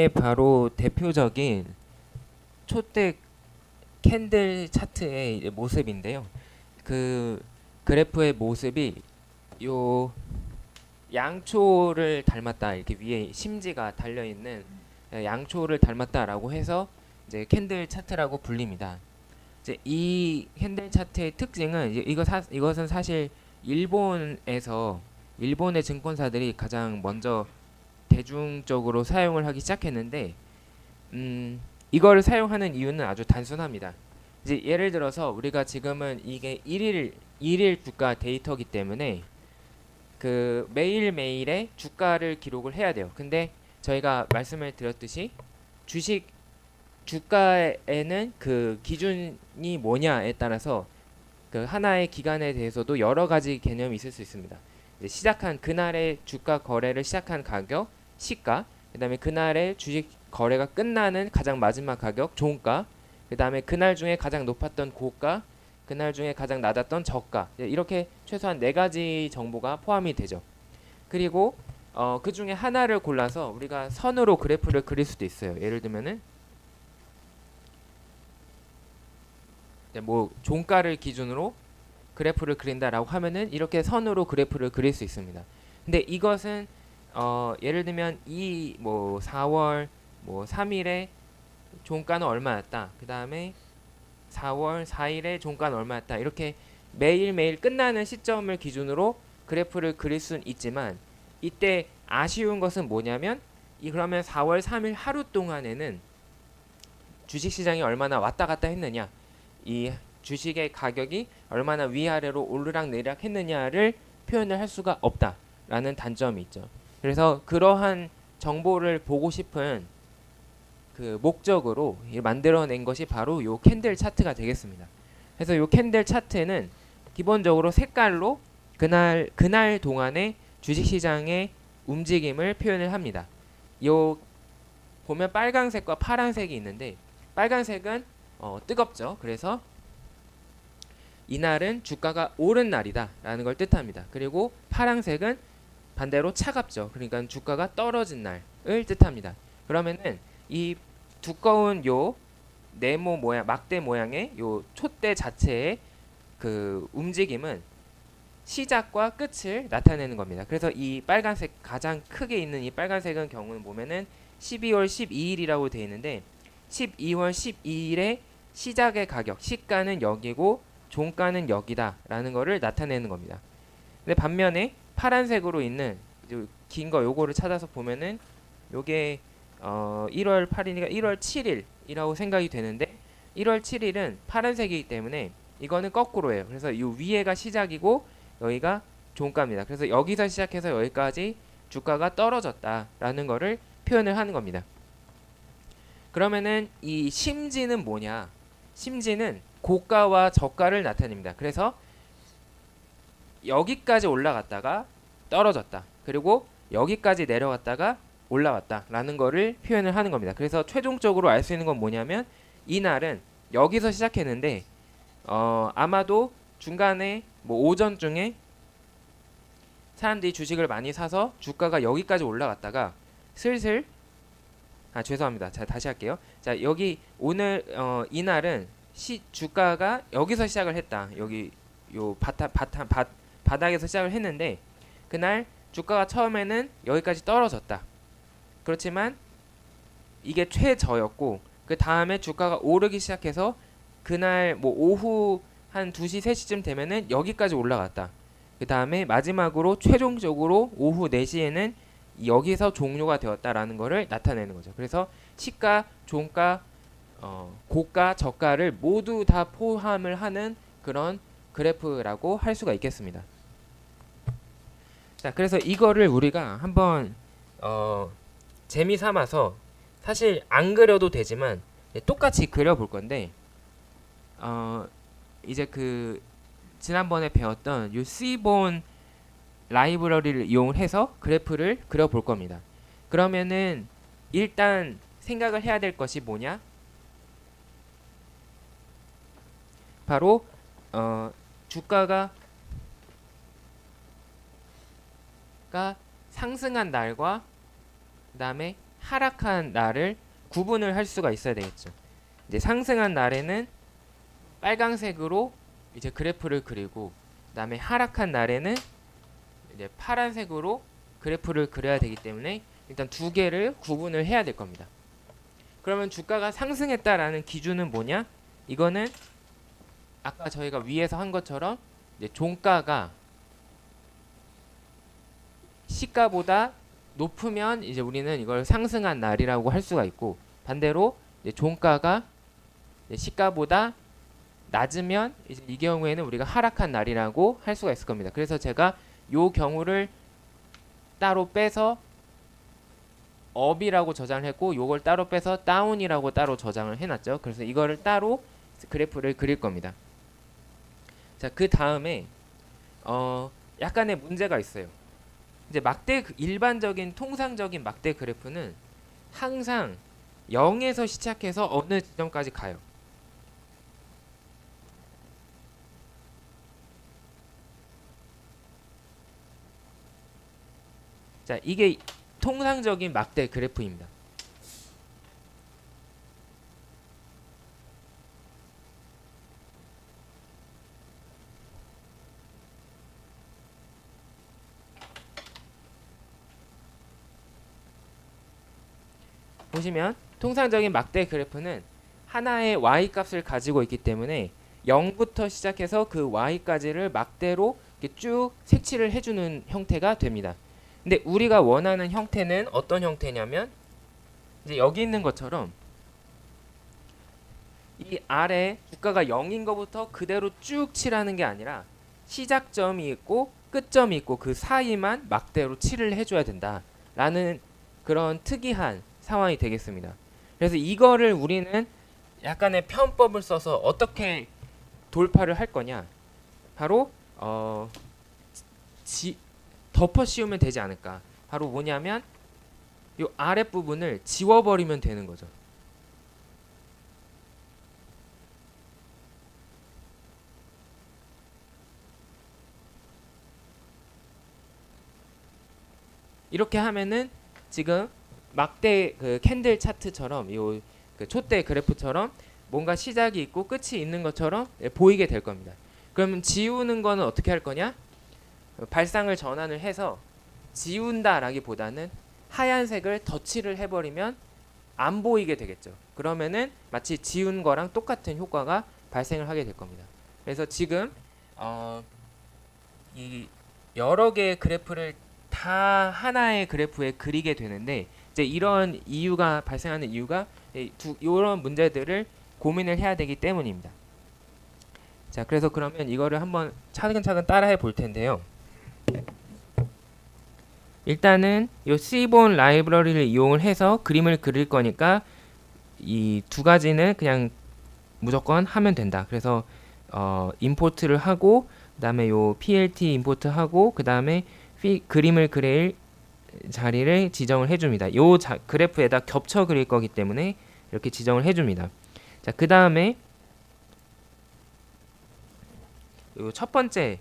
바로 대표적인 초대 캔들 차트의 이제 모습인데요. 그 그래프의 모습이 요 양초를 닮았다, 이렇게 위에 심지가 달려 있는 양초를 닮았다라고 해서 이제 캔들 차트라고 불립니다. 이제 이 캔들 차트의 특징은 이제 이것은 사실 일본에서 일본의 증권사들이 가장 먼저 대중적으로 사용을 하기 시작했는데, 이거를 사용하는 이유는 아주 단순합니다. 이제 예를 들어서 우리가 지금은 이게 일일 주가 데이터이기 때문에 그 매일매일의 주가를 기록을 해야 돼요. 근데 저희가 말씀을 드렸듯이 주식 주가에는 그 기준이 뭐냐에 따라서 그 하나의 기간에 대해서도 여러 가지 개념이 있을 수 있습니다. 이제 시작한 그날의 주가 거래를 시작한 가격, 시가, 그다음에 그날의 주식 거래가 끝나는 가장 마지막 가격, 종가, 그다음에 그날 중에 가장 높았던 고가, 그날 중에 가장 낮았던 저가, 이렇게 최소한 네 가지 정보가 포함이 되죠. 그리고 그 중에 하나를 골라서 우리가 선으로 그래프를 그릴 수도 있어요. 예를 들면은 뭐 종가를 기준으로 그래프를 그린다라고 하면은 이렇게 선으로 그래프를 그릴 수 있습니다. 근데 이것은 예를 들면 이 뭐 4월 뭐 3일에 종가는 얼마였다. 그 다음에 4월 4일에 종가는 얼마였다. 이렇게 매일매일 끝나는 시점을 기준으로 그래프를 그릴 수는 있지만, 이때 아쉬운 것은 뭐냐면 그러면 4월 3일 하루 동안에는 주식시장이 얼마나 왔다 갔다 했느냐, 이 주식의 가격이 얼마나 위아래로 오르락내리락 했느냐를 표현을 할 수가 없다라는 단점이 있죠. 그래서 그러한 정보를 보고 싶은 그 목적으로 만들어낸 것이 바로 요 캔들 차트가 되겠습니다. 그래서 요 캔들 차트는 기본적으로 색깔로 그날 동안의 주식시장의 움직임을 표현을 합니다. 요 보면 빨간색과 파란색이 있는데, 빨간색은 뜨겁죠. 그래서 이날은 주가가 오른 날이다 라는 걸 뜻합니다. 그리고 파란색은 반대로 차갑죠. 그러니까 주가가 떨어진 날을 뜻합니다. 그러면은 이 두꺼운 요 네모 모양, 막대 모양의 요 촛대 자체의 그 움직임은 시작과 끝을 나타내는 겁니다. 그래서 이 빨간색, 가장 크게 있는 이 빨간색은 경우는 보면은 12월 12일이라고 되어 있는데, 12월 12일의 시작의 가격, 시가는 여기고 종가는 여기다 라는 거를 나타내는 겁니다. 근데 반면에 파란색으로 있는 긴 거 요거를 찾아서 보면은 요게 1월 8일이니까 1월 7일이라고 생각이 되는데, 1월 7일은 파란색이기 때문에 이거는 거꾸로예요. 그래서 이 위에가 시작이고 여기가 종가입니다. 그래서 여기서 시작해서 여기까지 주가가 떨어졌다라는 거를 표현을 하는 겁니다. 그러면은 이 심지는 뭐냐? 심지는 고가와 저가를 나타냅니다. 그래서 여기까지 올라갔다가 떨어졌다, 그리고 여기까지 내려갔다가 올라왔다라는 거를 표현을 하는 겁니다. 그래서 최종적으로 알 수 있는 건 뭐냐면 이날은 여기서 시작했는데 아마도 중간에 뭐 오전중에 사람들이 주식을 많이 사서 주가가 여기까지 올라갔다가 슬슬 죄송합니다. 자, 다시 할게요. 자, 여기 오늘 이날은 주가가 여기서 시작을 했다. 여기 요 바닥에서 시작을 했는데, 그날 주가가 처음에는 여기까지 떨어졌다. 그렇지만 이게 최저였고, 그 다음에 주가가 오르기 시작해서 그날 뭐 오후 한 2시 3시쯤 되면은 여기까지 올라갔다. 그 다음에 마지막으로 최종적으로 오후 4시에는 여기서 종료가 되었다라는 것을 나타내는 거죠. 그래서 시가, 종가, 고가, 저가를 모두 다 포함을 하는 그런 그래프라고 할 수가 있겠습니다. 자, 그래서 이거를 우리가 한번 재미 삼아서, 사실 안 그려도 되지만 똑같이 그려볼 건데, 이제 그 지난번에 배웠던 이 C본 라이브러리를 이용을 해서 그래프를 그려볼 겁니다. 그러면은 일단 생각을 해야 될 것이 뭐냐? 바로 주가가 상승한 날과 그 다음에 하락한 날을 구분을 할 수가 있어야 되겠죠. 이제 상승한 날에는 빨강색으로 이제 그래프를 그리고, 그다음에 하락한 날에는 이제 파란색으로 그래프를 그려야 되기 때문에 일단 두 개를 구분을 해야 될 겁니다. 그러면 주가가 상승했다라는 기준은 뭐냐? 이거는 아까 저희가 위에서 한 것처럼 이제 종가가 시가보다 높으면 이제 우리는 이걸 상승한 날이라고 할 수가 있고, 반대로 이제 종가가 이제 시가보다 낮으면 이제 이 경우에는 우리가 하락한 날이라고 할 수가 있을 겁니다. 그래서 제가 요 경우를 따로 빼서 업이라고 저장을 했고, 요걸 따로 빼서 다운이라고 따로 저장을 해놨죠. 그래서 이거를 따로 그래프를 그릴 겁니다. 자, 그 다음에 약간의 문제가 있어요. 이제 일반적인 통상적인 막대 그래프는 항상 0에서 시작해서 어느 지점까지 가요. 자, 이게 통상적인 막대 그래프입니다. 보시면 통상적인 막대 그래프는 하나의 y 값을 가지고 있기 때문에 0부터 시작해서 그 y까지를 막대로 이렇게 쭉 색칠을 해주는 형태가 됩니다. 근데 우리가 원하는 형태는 어떤 형태냐면, 이제 여기 있는 것처럼 이 아래 주가가 0인 것부터 그대로 쭉 칠하는 게 아니라 시작점이 있고 끝점이 있고 그 사이만 막대로 칠을 해줘야 된다라는 그런 특이한 상황이 되겠습니다. 그래서 이거를 우리는 약간의 편법을 써서 어떻게 돌파를 할 거냐, 바로 덮어 씌우면 되지 않을까. 바로 뭐냐면 이 아랫부분을 지워버리면 되는 거죠. 이렇게 하면은 지금 막대 그 캔들 차트처럼 요 그 촛대 그래프처럼 뭔가 시작이 있고 끝이 있는 것처럼 보이게 될 겁니다. 그러면 지우는 거는 어떻게 할 거냐? 발상을 전환을 해서 지운다라기보다는 하얀색을 덧칠을 해버리면 안 보이게 되겠죠. 그러면은 마치 지운 거랑 똑같은 효과가 발생을 하게 될 겁니다. 그래서 지금 이 여러 개의 그래프를 다 하나의 그래프에 그리게 되는데, 이제 이런 이유가 발생하는 이유가 이런 문제들을 고민을 해야 되기 때문입니다. 자, 그래서 그러면 이거를 한번 차근차근 따라해 볼 텐데요. 일단은 이 C본 라이브러리를 이용을 해서 그림을 그릴 거니까 이 두 가지는 그냥 무조건 하면 된다. 그래서 임포트를 하고, 그 다음에 요 plt 임포트 하고, 그 다음에 그림을 그릴 자리를 지정을 해줍니다. 요 그래프에다 겹쳐 그릴 거기 때문에 이렇게 지정을 해줍니다. 자, 그 다음에 요 첫 번째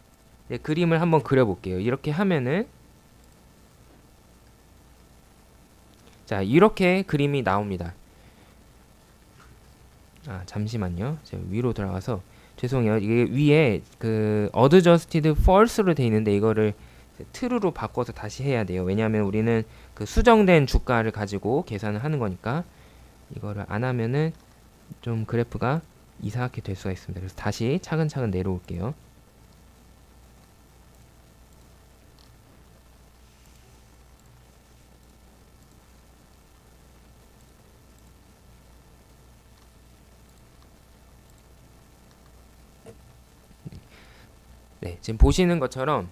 그림을 한번 그려볼게요. 이렇게 하면은, 자, 이렇게 그림이 나옵니다. 아, 잠시만요. 제가 위로 들어가서 죄송해요. 이게 위에 그 adjusted false로 돼 있는데 이거를 true로 바꿔서 다시 해야 돼요. 왜냐하면 우리는 그 수정된 주가를 가지고 계산을 하는 거니까 이거를 안 하면은 좀 그래프가 이상하게 될 수가 있습니다. 그래서 다시 차근차근 내려올게요. 네, 지금 보시는 것처럼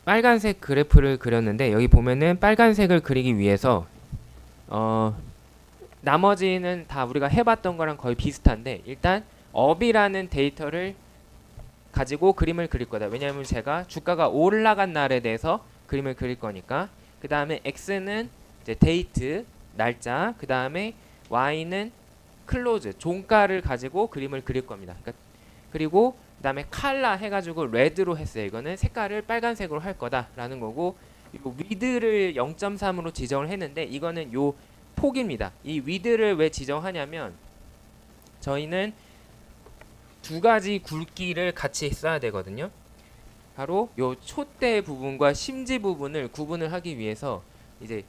빨간색 그래프를 그렸는데, 여기 보면은 빨간색을 그리기 위해서 나머지는 다 우리가 해봤던 거랑 거의 비슷한데, 일단 업이라는 데이터를 가지고 그림을 그릴 거다. 왜냐하면 제가 주가가 올라간 날에 대해서 그림을 그릴 거니까. 그 다음에 X는 이제 데이트, 날짜, 그 다음에 Y는 클로즈, 종가를 가지고 그림을 그릴 겁니다. 그리고 그 다음에 칼라 해가지고 레드로 했어요. 이거는 색깔을 빨간색으로 할 거다라는 거고, 요 위드를 0.3으로 지정을 했는데, 이거는 요 폭입니다. 이 위드를 왜 지정하냐면 저희는 두 가지 굵기를 같이 써야 되거든요. 바로 요 촛대 부분과 심지 부분을 구분을 하기 위해서 이제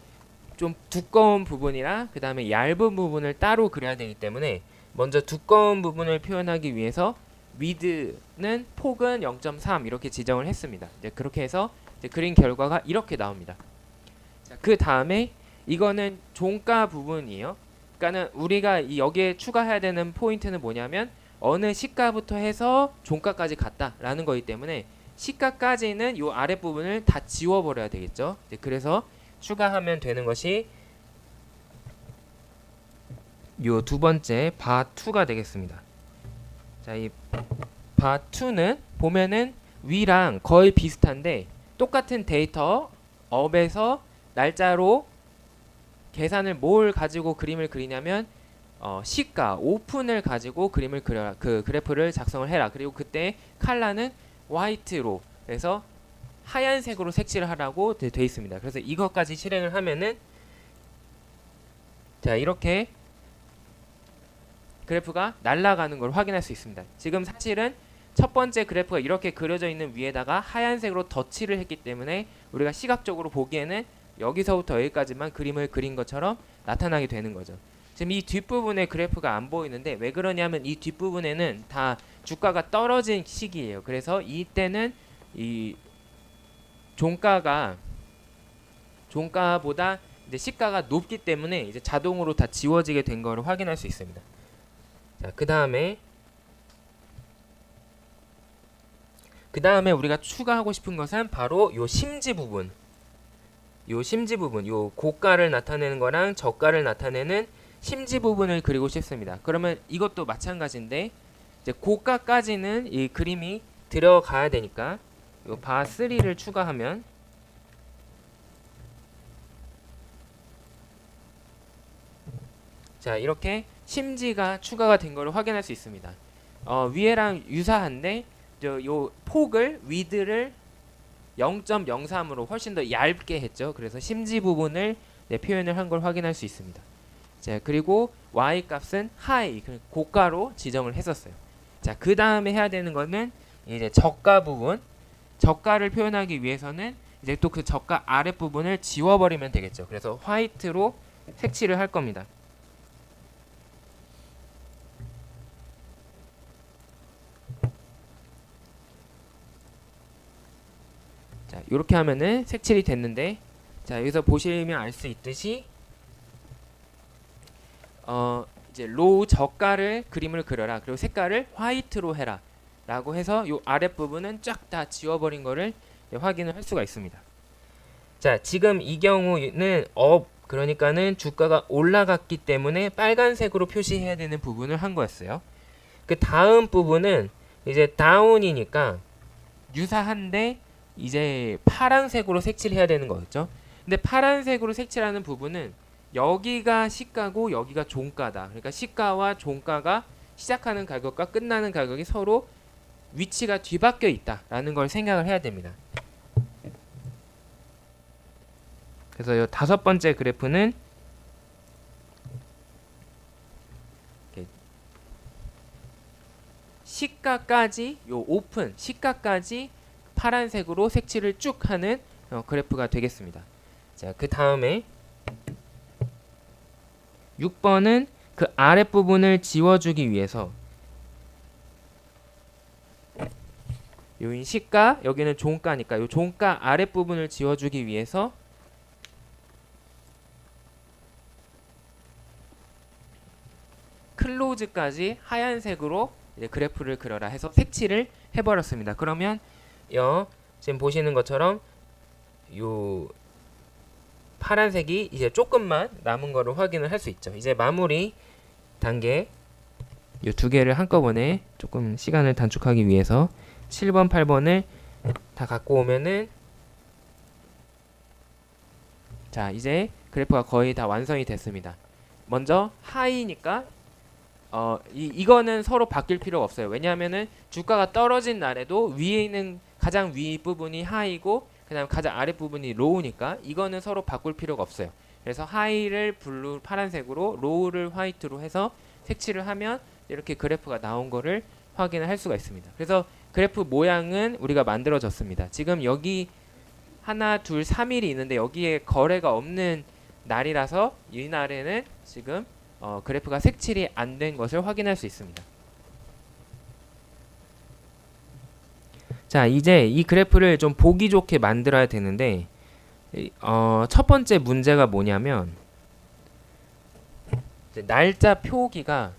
좀 두꺼운 부분이랑 그 다음에 얇은 부분을 따로 그려야 되기 때문에 먼저 두꺼운 부분을 표현하기 위해서 위드는 폭은 0.3 이렇게 지정을 했습니다. 이제 그렇게 해서 이제 그린 결과가 이렇게 나옵니다. 그 다음에 이거는 종가 부분이에요. 그러니까는 우리가 여기에 추가해야 되는 포인트는 뭐냐면 어느 시가부터 해서 종가까지 갔다라는 거기 때문에 시가까지는 이 아랫부분을 다 지워버려야 되겠죠. 그래서 추가하면 되는 것이 요 두 번째 바2가 되겠습니다. 자, 이 바2는 보면은 위랑 거의 비슷한데 똑같은 데이터 업에서 날짜로 계산을 뭘 가지고 그림을 그리냐면 시가 오픈을 가지고 그림을 그려라. 그 그래프를 작성을 해라. 그리고 그때 컬러는 화이트로 그래서 하얀색으로 색칠을 하라고 돼 있습니다. 그래서 이것까지 실행을 하면은 자 이렇게 그래프가 날아가는 걸 확인할 수 있습니다. 지금 사실은 첫 번째 그래프가 이렇게 그려져 있는 위에다가 하얀색으로 덧칠을 했기 때문에 우리가 시각적으로 보기에는 여기서부터 여기까지만 그림을 그린 것처럼 나타나게 되는 거죠. 지금 이 뒷부분에 그래프가 안 보이는데 왜 그러냐면 이 뒷부분에는 다 주가가 떨어진 시기예요. 그래서 이때는 이 종가보다 이제 시가가 높기 때문에 이제 자동으로 다 지워지게 된 거를 확인할 수 있습니다. 자, 그 다음에 우리가 추가하고 싶은 것은 바로 요 심지 부분. 요 고가를 나타내는 거랑 저가를 나타내는 심지 부분을 그리고 싶습니다. 그러면 이것도 마찬가지인데 이제 고가까지는 이 그림이 들어가야 되니까 요 바 3를 추가하면 자 이렇게 심지가 추가가 된 거를 확인할 수 있습니다. 위에랑 유사한데 요 폭을 위드를 0.03으로 훨씬 더 얇게 했죠. 그래서 심지 부분을 표현을 한 걸 확인할 수 있습니다. 자 그리고 y 값은 high 고가로 지정을 했었어요. 자 그 다음에 해야 되는 거는 이제 저가 부분. 저가를 표현하기 위해서는 이제 또 그 저가 아랫 부분을 지워버리면 되겠죠. 그래서 화이트로 색칠을 할 겁니다. 자 이렇게 하면은 색칠이 됐는데 자 여기서 보시면 알 수 있듯이 이제 로우 저가를 그림을 그려라. 그리고 색깔을 화이트로 해라. 라고 해서 이 아랫부분은 쫙 다 지워버린 거를 확인을 할 수가 있습니다. 자 지금 이 경우는 그러니까는 주가가 올라갔기 때문에 빨간색으로 표시해야 되는 부분을 한 거였어요. 그 다음 부분은 이제 다운이니까 유사한데 이제 파란색으로 색칠해야 되는 거였죠. 근데 파란색으로 색칠하는 부분은 여기가 시가고 여기가 종가다. 그러니까 시가와 종가가 시작하는 가격과 끝나는 가격이 서로 위치가 뒤바뀌어 있다라는 걸 생각을 해야 됩니다. 그래서 이 다섯 번째 그래프는 시가까지 요 오픈 시가까지 파란색으로 색칠을 쭉 하는 그래프가 되겠습니다. 자, 그 다음에 6번은 그 아랫부분을 지워주기 위해서 요인 시가 여기는 종가니까 요 종가 아랫부분을 지워주기 위해서 클로즈까지 하얀색으로 이제 그래프를 그려라 해서 색칠을 해버렸습니다. 그러면 지금 보시는 것처럼 요 파란색이 이제 조금만 남은 거를 확인을 할 수 있죠. 이제 마무리 단계 요 두 개를 한꺼번에 조금 시간을 단축하기 위해서 7번, 8번을 다 갖고 오면은 자 이제 그래프가 거의 다 완성이 됐습니다. 먼저 하이니까 이거는 서로 바뀔 필요가 없어요. 왜냐하면은 주가가 떨어진 날에도 위에 있는 가장 위 부분이 하이고 그다음 가장 아랫 부분이 로우니까 이거는 서로 바꿀 필요가 없어요. 그래서 하이를 블루 파란색으로 로우를 화이트로 해서 색칠을 하면 이렇게 그래프가 나온 거를 확인을 할 수가 있습니다. 그래서 그래프 모양은 우리가 만들어졌습니다. 지금 여기 하나, 둘, 3일이 있는데 여기에 거래가 없는 날이라서 이 날에는 지금 그래프가 색칠이 안 된 것을 확인할 수 있습니다. 자, 이제 이 그래프를 좀 보기 좋게 만들어야 되는데 첫 번째 문제가 뭐냐면 이제 날짜 표기가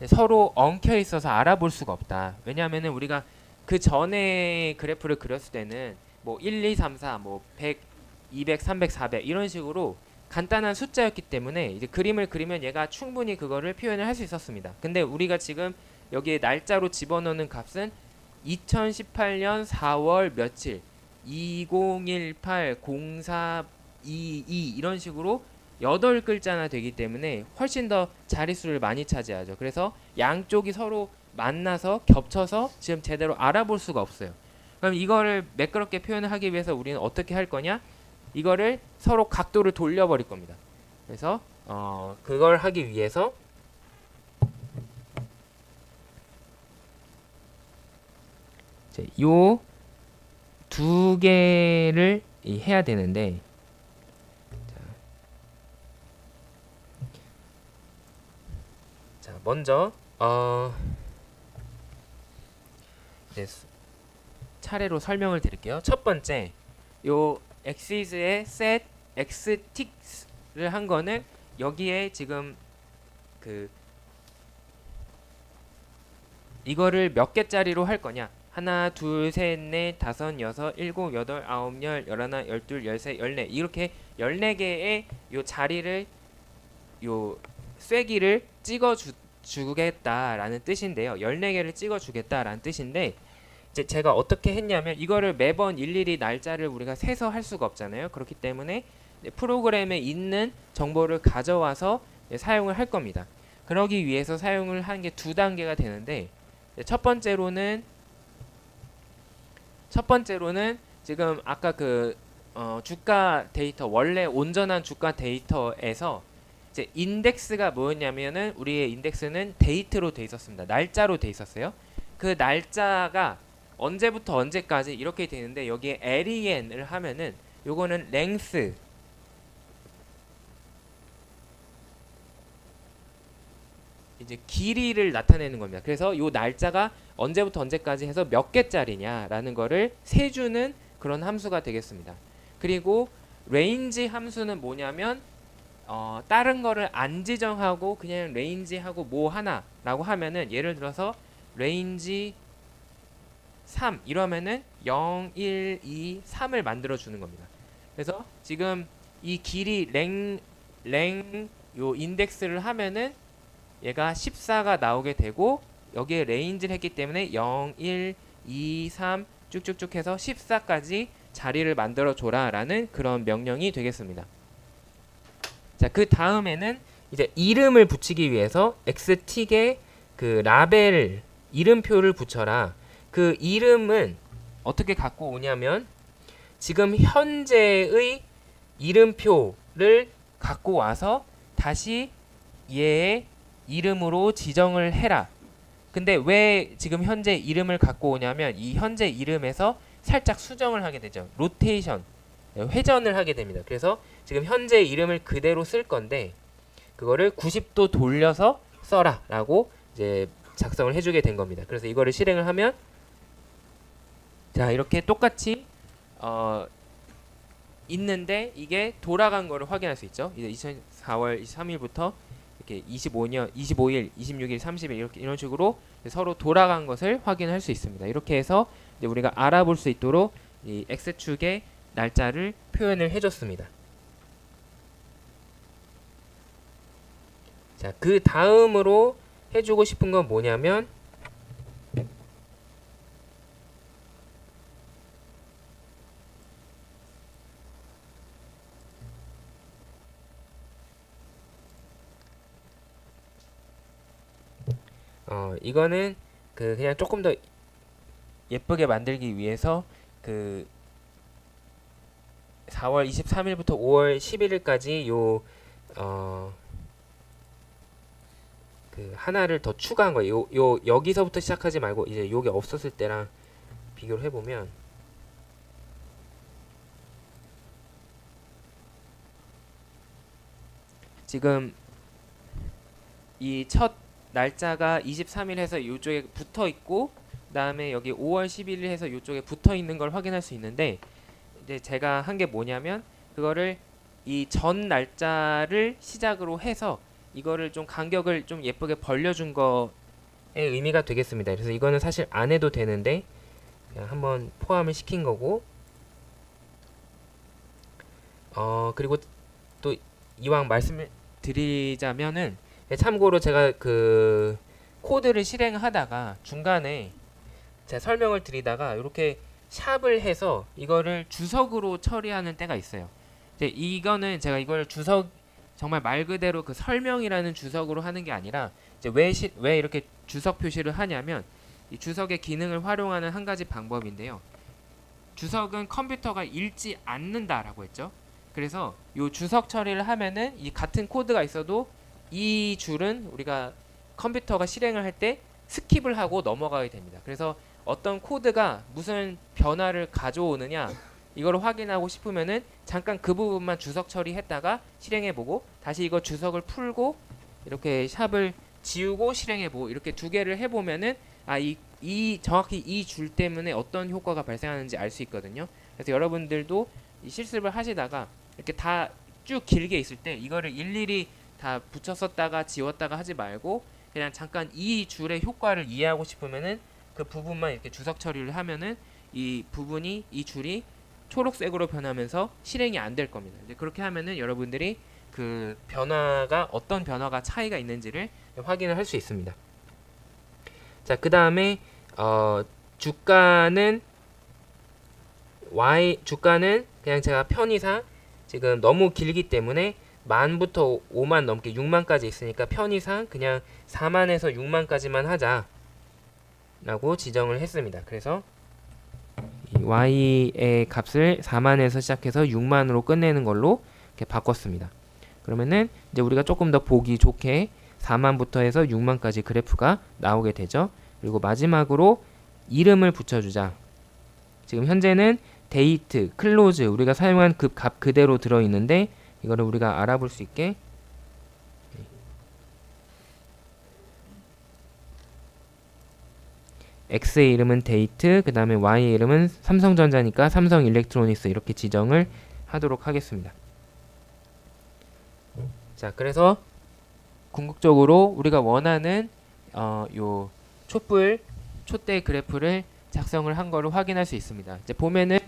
서로 엉켜 있어서 알아볼 수가 없다. 왜냐하면 우리가 그 전에 그래프를 그렸을 때는 뭐 1, 2, 3, 4, 뭐 100, 200, 300, 400 이런 식으로 간단한 숫자였기 때문에 이제 그림을 그리면 얘가 충분히 그거를 표현을 할 수 있었습니다. 근데 우리가 지금 여기에 날짜로 집어넣는 값은 2018년 4월 며칠 2018 0422 이런 식으로 8글자나 되기 때문에 훨씬 더 자릿수를 많이 차지하죠. 그래서 양쪽이 서로 만나서 겹쳐서 지금 제대로 알아볼 수가 없어요. 그럼 이거를 매끄럽게 표현을 하기 위해서 우리는 어떻게 할 거냐? 이거를 서로 각도를 돌려버릴 겁니다. 그래서 그걸 하기 위해서 요 두 개를 해야 되는데 자 먼저 네, 차례로 설명을 드릴게요. 첫 번째 요 xis의 set xticks를 한 거는 여기에 지금 그 이거를 몇 개짜리로 할 거냐? 하나, 둘, 셋, 넷, 다섯, 여섯, 일곱, 여덟, 아홉, 열, 열하나, 열둘, 열세, 열네 이렇게 14개의 요 자리를 요 쐐기를 찍어 주겠다라는 뜻인데요. 14개를 찍어 주겠다라는 뜻인데 이제 제가 어떻게 했냐면 이거를 매번 일일이 날짜를 우리가 세서 할 수가 없잖아요. 그렇기 때문에 프로그램에 있는 정보를 가져와서 사용을 할 겁니다. 그러기 위해서 사용을 하는 게 두 단계가 되는데 첫 번째로는 지금 아까 그 주가 데이터 원래 온전한 주가 데이터에서 이제 인덱스가 뭐였냐면은 우리의 인덱스는 데이트로 돼 있었습니다. 날짜로 돼 있었어요. 그 날짜가 언제부터 언제까지 이렇게 되는데 여기에 len을 하면은 요거는 length 이제 길이를 나타내는 겁니다. 그래서 요 날짜가 언제부터 언제까지 해서 몇 개짜리냐라는 거를 세주는 그런 함수가 되겠습니다. 그리고 range 함수는 뭐냐면 다른 거를 안 지정하고 그냥 range하고 뭐 하나라고 하면은 예를 들어서 range 3 이러면은 0, 1, 2, 3을 만들어 주는 겁니다. 그래서 지금 이 길이 요 인덱스를 하면은 얘가 14가 나오게 되고 여기에 레인지를 했기 때문에 0, 1, 2, 3 쭉쭉쭉 해서 14까지 자리를 만들어 줘라 라는 그런 명령이 되겠습니다. 자, 그 다음에는 이제 이름을 붙이기 위해서 x틱에 그 라벨 이름표를 붙여라. 그 이름은 어떻게 갖고 오냐면 지금 현재의 이름표를 갖고 와서 다시 얘의 이름으로 지정을 해라. 근데 왜 지금 현재 이름을 갖고 오냐면 이 현재 이름에서 살짝 수정을 하게 되죠. 로테이션, 회전을 하게 됩니다. 그래서 지금 현재 이름을 그대로 쓸 건데 그거를 90도 돌려서 써라 라고 이제 작성을 해주게 된 겁니다. 그래서 이거를 실행을 하면 자 이렇게 똑같이 있는데 이게 돌아간 거를 확인할 수 있죠. 이제 4월 23일부터 이렇게 25일, 26일, 30일 이렇게 이런 식으로 서로 돌아간 것을 확인할 수 있습니다. 이렇게 해서 이제 우리가 알아볼 수 있도록 이 X축의 날짜를 표현을 해줬습니다. 자, 그 다음으로 해주고 싶은 건 뭐냐면 이거는 그 그냥 조금 더 예쁘게 만들기 위해서 그 4월 23일부터 5월 11일까지 그 하나를 더 추가한 거예요. 여기서부터 시작하지 말고 이제 요게 없었을 때랑 비교를 해보면 지금 이 첫 날짜가 23일 해서 이쪽에 붙어 있고 그다음에 여기 5월 11일 해서 이쪽에 붙어 있는 걸 확인할 수 있는데 이제 제가 한 게 뭐냐면 그거를 이 전 날짜를 시작으로 해서 이거를 좀 간격을 좀 예쁘게 벌려준 거에 의미가 되겠습니다. 그래서 이거는 사실 안 해도 되는데 그냥 한번 포함을 시킨 거고 그리고 또 이왕 말씀을 드리자면은 참고로 제가 그 코드를 실행하다가 중간에 제가 설명을 드리다가 이렇게 샵을 해서 이거를 주석으로 처리하는 때가 있어요. 이제 이거는 제가 이걸 주석 정말 말 그대로 그 설명이라는 주석으로 하는 게 아니라 이제 왜 이렇게 주석 표시를 하냐면 이 주석의 기능을 활용하는 한 가지 방법인데요. 주석은 컴퓨터가 읽지 않는다라고 했죠. 그래서 이 주석 처리를 하면은 이 같은 코드가 있어도 이 줄은 우리가 컴퓨터가 실행을 할 때 스킵을 하고 넘어가게 됩니다. 그래서 어떤 코드가 무슨 변화를 가져오느냐 이걸 확인하고 싶으면은 잠깐 그 부분만 주석 처리했다가 실행해보고 다시 이거 주석을 풀고 이렇게 샵을 지우고 실행해보고 이렇게 두 개를 해보면은 정확히 이 줄 때문에 어떤 효과가 발생하는지 알 수 있거든요. 그래서 여러분들도 이 실습을 하시다가 이렇게 다 쭉 길게 있을 때 이거를 일일이 다 붙여 썼다가 지웠다가 하지 말고 그냥 잠깐 이 줄의 효과를 이해하고 싶으면은 그 부분만 이렇게 주석 처리를 하면은 이 부분이 이 줄이 초록색으로 변하면서 실행이 안 될 겁니다. 이제 그렇게 하면은 여러분들이 그 변화가 어떤 변화가 차이가 있는지를 확인을 할 수 있습니다. 자, 그 다음에 주가는 그냥 제가 편의상 지금 너무 길기 때문에 만부터 5만 넘게 6만까지 있으니까 편의상 그냥 4만에서 6만까지만 하자 라고 지정을 했습니다. 그래서 이 y의 값을 4만에서 시작해서 6만으로 끝내는 걸로 이렇게 바꿨습니다. 그러면은 이제 우리가 조금 더 보기 좋게 4만부터 해서 6만까지 그래프가 나오게 되죠. 그리고 마지막으로 이름을 붙여주자. 지금 현재는 데이트, 클로즈 우리가 사용한 그 값 그대로 들어있는데 이거를 우리가 알아볼 수 있게 X의 이름은 데이트, 그 다음에 Y의 이름은 삼성전자니까 삼성일렉트로닉스 이렇게 지정을 하도록 하겠습니다. 자, 그래서 궁극적으로 우리가 원하는 요 촛불, 촛대 그래프를 작성을 한 거를 확인할 수 있습니다. 이제 보면은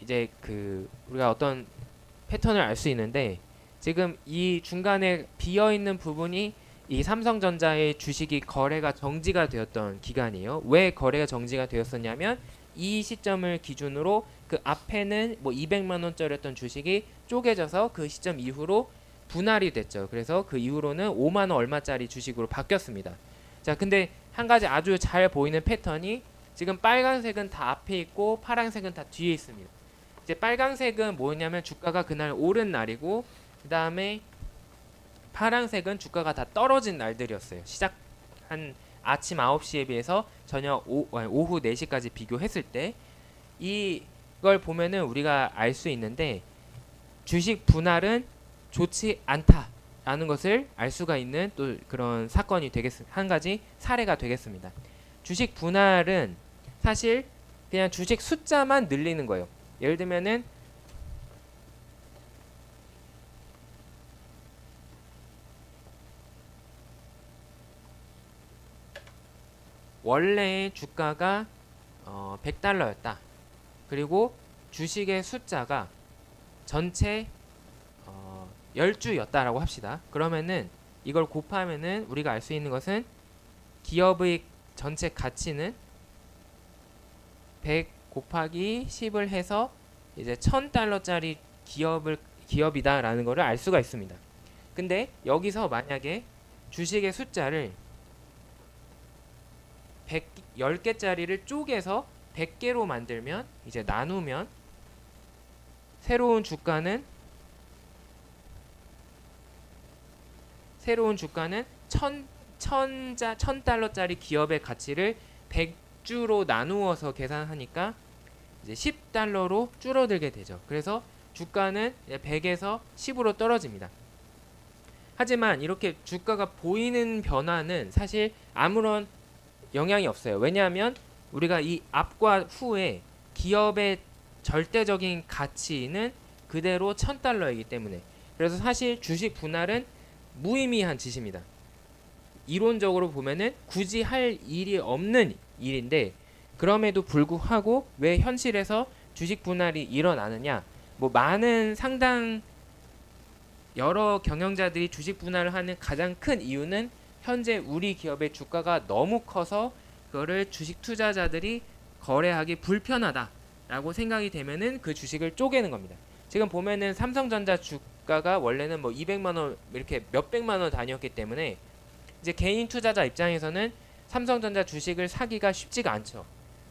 이제 그 우리가 어떤 패턴을 알 수 있는데 지금 이 중간에 비어 있는 부분이 이 삼성전자의 주식이 거래가 정지가 되었던 기간이에요. 왜 거래가 정지가 되었었냐면 이 시점을 기준으로 그 앞에는 뭐 200만 원짜리였던 주식이 쪼개져서 그 시점 이후로 분할이 됐죠. 그래서 그 이후로는 5만 원 얼마짜리 주식으로 바뀌었습니다. 자, 근데 한 가지 아주 잘 보이는 패턴이 지금 빨간색은 다 앞에 있고 파란색은 다 뒤에 있습니다. 이제 빨간색은 뭐냐면 주가가 그날 오른 날이고 그 다음에 파란색은 주가가 다 떨어진 날들이었어요. 시작한 아침 9시에 비해서 저녁 오후 4시까지 비교했을 때 이걸 보면은 우리가 알 수 있는데 주식 분할은 좋지 않다라는 것을 알 수가 있는 또 그런 사건이 한 가지 사례가 되겠습니다. 주식 분할은 사실 그냥 주식 숫자만 늘리는 거예요. 예를 들면은 원래 주가가 $100였다. 그리고 주식의 숫자가 전체 10주였다라고 합시다. 그러면은 이걸 곱하면은 우리가 알 수 있는 것은 기업의 전체 가치는 100 곱하기 10을 해서 이제 $1000짜리 기업이다라는 것을 알 수가 있습니다. 근데 여기서 만약에 주식의 숫자를 10개짜리를 쪼개서 100개로 만들면 이제 나누면 새로운 주가는 1000달러짜리 기업의 가치를 100주로 나누어서 계산하니까 이제 10달러로 줄어들게 되죠. 그래서 주가는 100에서 10으로 떨어집니다. 하지만 이렇게 주가가 보이는 변화는 사실 아무런 영향이 없어요. 왜냐하면 우리가 이 앞과 후에 기업의 절대적인 가치는 그대로 1000달러이기 때문에, 그래서 사실 주식 분할은 무의미한 짓입니다. 이론적으로 보면은 굳이 할 일이 없는 일인데, 그럼에도 불구하고 왜 현실에서 주식 분할이 일어나느냐? 뭐 많은 상당 여러 경영자들이 주식 분할을 하는 가장 큰 이유는 현재 우리 기업의 주가가 너무 커서 그거를 주식 투자자들이 거래하기 불편하다라고 생각이 되면은 그 주식을 쪼개는 겁니다. 지금 보면은 삼성전자 주가가 원래는 뭐 200만 원 이렇게 몇백만 원 단위였기 때문에 이제 개인 투자자 입장에서는 삼성전자 주식을 사기가 쉽지가 않죠.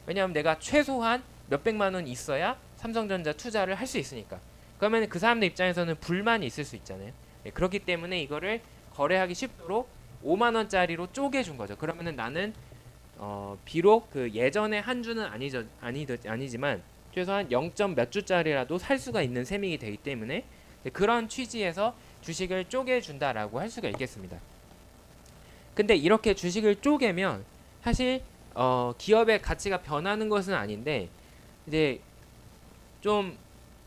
왜냐하면 내가 최소한 몇백만 원 있어야 삼성전자 투자를 할 수 있으니까. 그러면 그 사람들 입장에서는 불만이 있을 수 있잖아요. 네, 그렇기 때문에 이거를 거래하기 쉽도록 5만 원짜리로 쪼개준 거죠. 그러면은 나는 비록 그 예전에 한 주는 아니지만 최소한 0. 몇 주짜리라도 살 수가 있는 셈이 되기 때문에 그런 취지에서 주식을 쪼개준다라고 할 수가 있겠습니다. 근데 이렇게 주식을 쪼개면 사실 기업의 가치가 변하는 것은 아닌데 이제 좀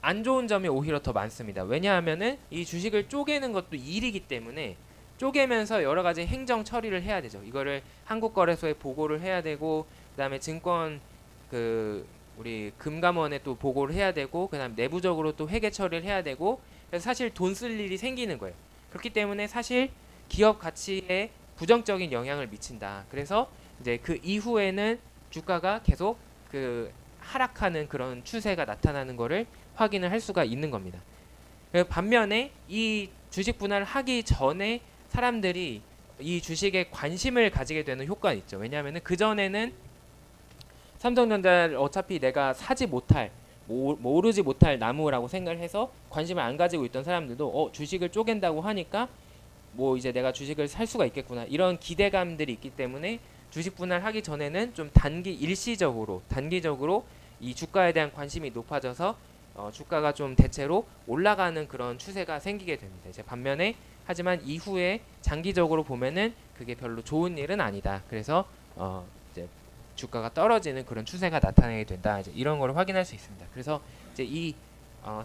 안 좋은 점이 오히려 더 많습니다. 왜냐하면은 이 주식을 쪼개는 것도 일이기 때문에 쪼개면서 여러 가지 행정 처리를 해야 되죠. 이거를 한국거래소에 보고를 해야 되고, 그다음에 증권 우리 금감원에 또 보고를 해야 되고, 그다음 내부적으로 또 회계 처리를 해야 되고, 그래서 사실 돈 쓸 일이 생기는 거예요. 그렇기 때문에 사실 기업 가치에 부정적인 영향을 미친다. 그래서 이제 그 이후에는 주가가 계속 하락하는 그런 추세가 나타나는 거를 확인을 할 수가 있는 겁니다. 반면에 이 주식 분할을 하기 전에 사람들이 이 주식에 관심을 가지게 되는 효과는 있죠. 왜냐하면 그 전에는 삼성전자를 어차피 내가 사지 못할, 모르지 못할 나무라고 생각을 해서 관심을 안 가지고 있던 사람들도 주식을 쪼갠다고 하니까 뭐 이제 내가 주식을 살 수가 있겠구나, 이런 기대감들이 있기 때문에 주식 분할하기 전에는 좀 단기적으로 이 주가에 대한 관심이 높아져서 주가가 좀 대체로 올라가는 그런 추세가 생기게 됩니다. 이제 반면에 하지만 이후에 장기적으로 보면은 그게 별로 좋은 일은 아니다. 그래서 이제 주가가 떨어지는 그런 추세가 나타나게 된다. 이제 이런 걸 확인할 수 있습니다. 그래서 이제 이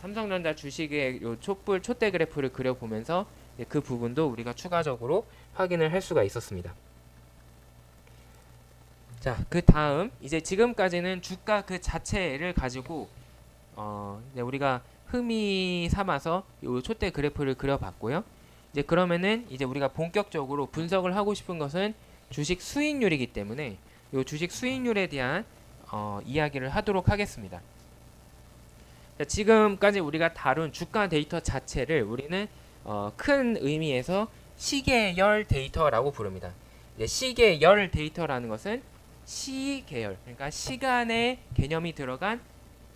삼성전자 주식의 요 촛대 그래프를 그려보면서 그 부분도 우리가 추가적으로 확인을 할 수가 있었습니다. 자, 그 다음 이제 지금까지는 주가 그 자체를 가지고 이제 우리가 흠의 삼아서 이 촛대 그래프를 그려봤고요. 이제 그러면은 이제 우리가 본격적으로 분석을 하고 싶은 것은 주식 수익률이기 때문에 이 주식 수익률에 대한 이야기를 하도록 하겠습니다. 자, 지금까지 우리가 다룬 주가 데이터 자체를 우리는 큰 의미에서 시계열 데이터라고 부릅니다. 이제 시계열 데이터라는 것은 시계열, 그러니까 시간의 개념이 들어간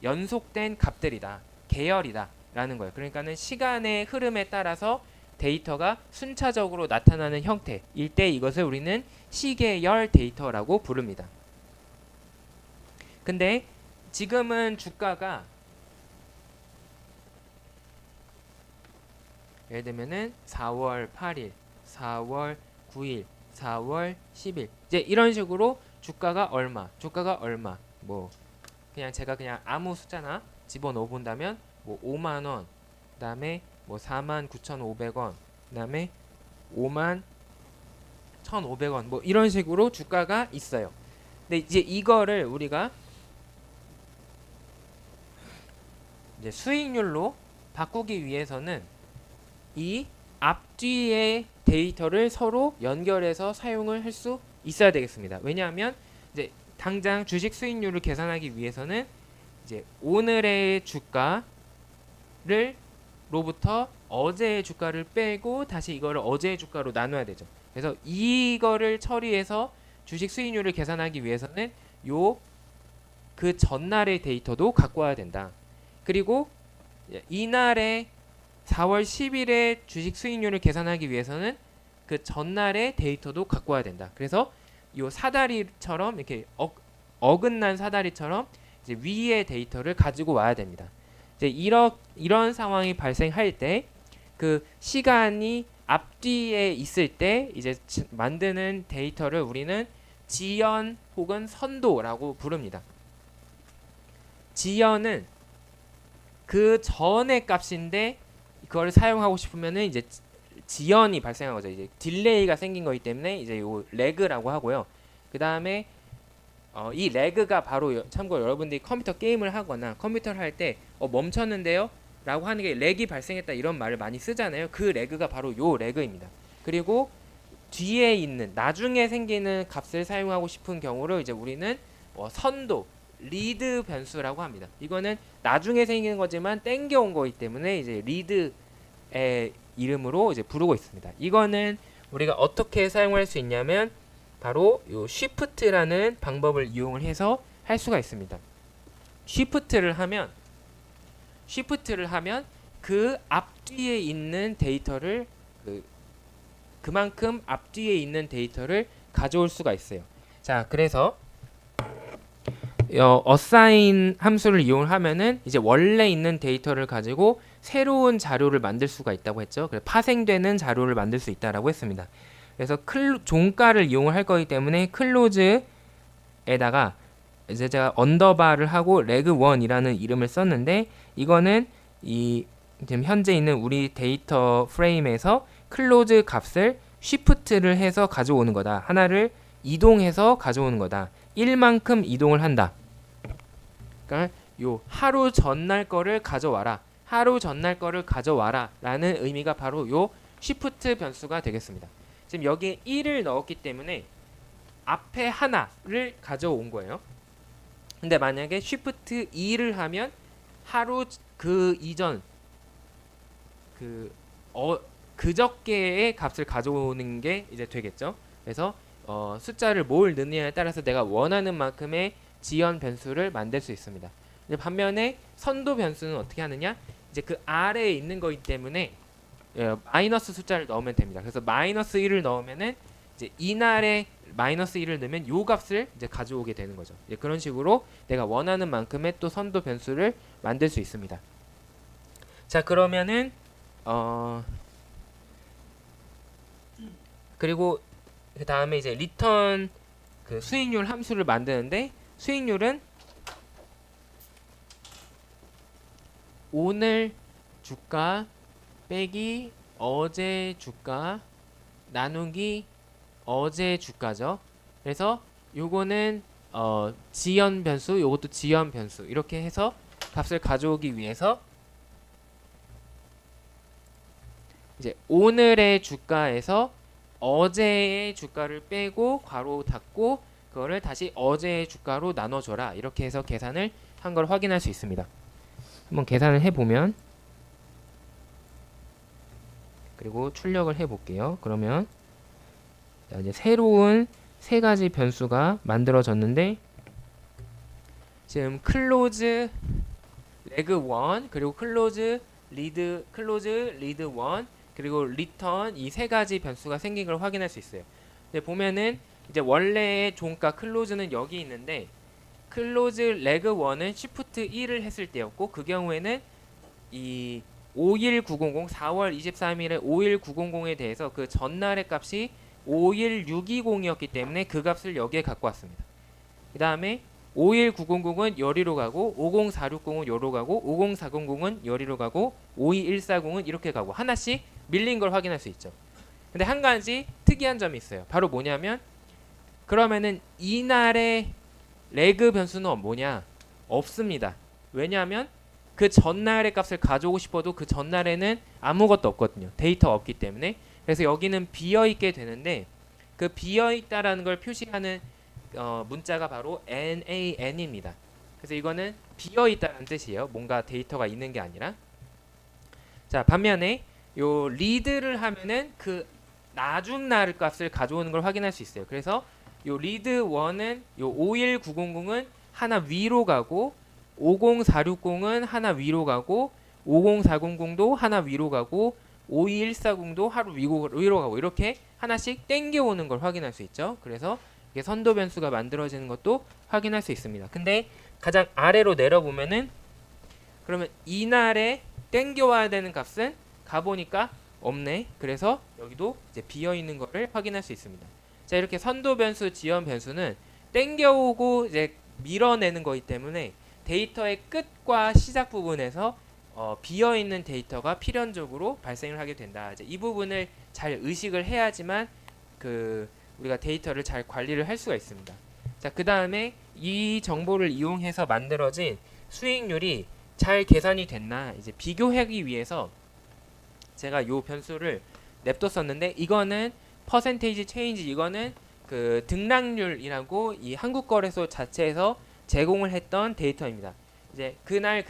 연속된 값들이다, 계열이다 라는 거예요. 그러니까는 시간의 흐름에 따라서 데이터가 순차적으로 나타나는 형태일 때 이것을 우리는 시계열 데이터라고 부릅니다. 근데 지금은 주가가 예를 들면은 4월 8일, 4월 9일, 4월 10일 이제 이런 식으로 주가가 얼마, 뭐 그냥 제가 그냥 아무 숫자나 집어넣어 본다면 뭐 5만 원, 그다음에 뭐 49,500원, 그다음에 51,500원 뭐 이런 식으로 주가가 있어요. 근데 이제 이거를 우리가 이제 수익률로 바꾸기 위해서는 이 앞뒤의 데이터를 서로 연결해서 사용을 할 수 있어야 되겠습니다. 왜냐하면 이제 당장 주식 수익률을 계산하기 위해서는 이제 오늘의 주가를 로부터 어제의 주가를 빼고 다시 이거를 어제의 주가로 나눠야 되죠. 그래서 이거를 처리해서 주식 수익률을 계산하기 위해서는 그 전날의 데이터도 갖고 와야 된다. 그리고 이날의 4월 10일의 주식 수익률을 계산하기 위해서는 그 전날의 데이터도 갖고 와야 된다. 그래서 요 사다리처럼 이렇게 어긋난 사다리처럼 이제 위의 데이터를 가지고 와야 됩니다. 이제 이런 상황이 발생할 때 그 시간이 앞뒤에 있을 때 이제 만드는 데이터를 우리는 지연 혹은 선도라고 부릅니다. 지연은 그 전의 값인데 그걸 사용하고 싶으면은 이제 지연이 발생한 거죠. 이제 딜레이가 생긴 거기 때문에 이제 요 레그라고 하고요. 그 다음에 이 레그가 바로 참고로 여러분들이 컴퓨터 게임을 하거나 컴퓨터를 할 때 멈췄는데요 라고 하는 게 렉이 발생했다 이런 말을 많이 쓰잖아요. 그 레그가 바로 요 레그입니다. 그리고 뒤에 있는 나중에 생기는 값을 사용하고 싶은 경우를 이제 우리는 선도 리드 변수라고 합니다. 이거는 나중에 생기는 거지만 땡겨온 거기 때문에 이제 리드의 이름으로 이제 부르고 있습니다. 이거는 우리가 어떻게 사용할 수 있냐면 바로 요 쉬프트라는 방법을 이용을 해서 할 수가 있습니다. 쉬프트를 하면 그 앞뒤에 있는 데이터를 그만큼 앞뒤에 있는 데이터를 가져올 수가 있어요. 자, 그래서 assign 함수를 이용하면은 이제 원래 있는 데이터를 가지고 새로운 자료를 만들 수가 있다고 했죠. 그래서 파생되는 자료를 만들 수 있다라고 했습니다. 그래서 종가를 이용을 할 거기 때문에 클로즈에다가 이제 제가 언더바를 하고 reg1이라는 이름을 썼는데 이거는 이 지금 현재 있는 우리 데이터 프레임에서 클로즈 값을 쉬프트를 해서 가져오는 거다. 하나를 이동해서 가져오는 거다. 1만큼 이동을 한다. 그러니까 요 하루 전날 거를 가져와라. 하루 전날 거를 가져와라 라는 의미가 바로 요 쉬프트 변수가 되겠습니다. 지금 여기에 1을 넣었기 때문에 앞에 하나를 가져온 거예요. 근데 만약에 쉬프트 2를 하면 하루 그 이전 그저께의 값을 가져오는 게 이제 되겠죠. 그래서 숫자를 뭘 넣느냐에 따라서 내가 원하는 만큼의 지연 변수를 만들 수 있습니다. 이제 반면에 선도 변수는 어떻게 하느냐? 이제 그 아래에 있는 거기 때문에 마이너스 숫자를 넣으면 됩니다. 그래서 마이너스 1을 넣으면은 이제 이날에 마이너스 1을 넣으면 요 값을 이제 가져오게 되는 거죠. 그런 식으로 내가 원하는 만큼의 또 선도 변수를 만들 수 있습니다. 자, 그러면은 그리고 그 다음에 이제 리턴 그 수익률 함수를 만드는데 수익률은 오늘 주가 빼기 어제 주가 나누기 어제 주가죠. 그래서 요거는 지연 변수, 요것도 지연 변수 이렇게 해서 값을 가져오기 위해서 이제 오늘의 주가에서 어제의 주가를 빼고 괄호 닫고 그거를 다시 어제의 주가로 나눠줘라 이렇게 해서 계산을 한 걸 확인할 수 있습니다. 한번 계산을 해보면 그리고 출력을 해볼게요. 그러면 자, 이제 새로운 세 가지 변수가 만들어졌는데 지금 클로즈 레그 1 그리고 클로즈 리드 1 그리고 리턴 이 세 가지 변수가 생긴 걸 확인할 수 있어요. 이제 보면은 이제 원래의 종가 클로즈는 여기 있는데 클로즈 레그 1은 쉬프트 1을 했을 때였고 그 경우에는 이 51900 4월 23일에 51900에 대해서 그 전날의 값이 51620이었기 때문에 그 값을 여기에 갖고 왔습니다. 그 다음에 51900은 여리로 가고 50460은 여리로 가고 50400은 여리로 가고 52140은 이렇게 가고 하나씩 밀린 걸 확인할 수 있죠. 근데 한 가지 특이한 점이 있어요. 바로 뭐냐면 그러면은 이날의 레그 변수는 뭐냐? 없습니다. 왜냐하면 그 전날의 값을 가져오고 싶어도 그 전날에는 아무것도 없거든요. 데이터가 없기 때문에. 그래서 여기는 비어있게 되는데 그 비어있다라는 걸 표시하는 문자가 바로 NaN입니다. 그래서 이거는 비어있다는 뜻이에요. 뭔가 데이터가 있는 게 아니라. 자, 반면에 요 리드를 하면은 그 나중 날 값을 가져오는 걸 확인할 수 있어요. 그래서 요 리드 1은 요 51900은 하나 위로 가고 50460은 하나 위로 가고 50400도 하나 위로 가고 52140도 하루 위로 가고 이렇게 하나씩 땡겨오는 걸 확인할 수 있죠. 그래서 이게 선도 변수가 만들어지는 것도 확인할 수 있습니다. 근데 가장 아래로 내려보면은 그러면 이날에 땡겨와야 되는 값은 가보니까 없네. 그래서 여기도 이제 비어있는 거를 확인할 수 있습니다. 자, 이렇게 선도 변수, 지연 변수는 땡겨오고 이제 밀어내는 거기 때문에 데이터의 끝과 시작 부분에서 비어있는 데이터가 필연적으로 발생을 하게 된다. 이제 이 부분을 잘 의식을 해야지만 우리가 데이터를 잘 관리를 할 수가 있습니다. 자, 그 다음에 이 정보를 이용해서 만들어진 수익률이 잘 계산이 됐나 이제 비교하기 위해서 제가 요 변수를 냅뒀었는데 이거는 퍼센테이지 체인지, 이거는 그 등락률이라고 이 한국거래소 자체에서 제공을 했던 데이터입니다. 이제 그날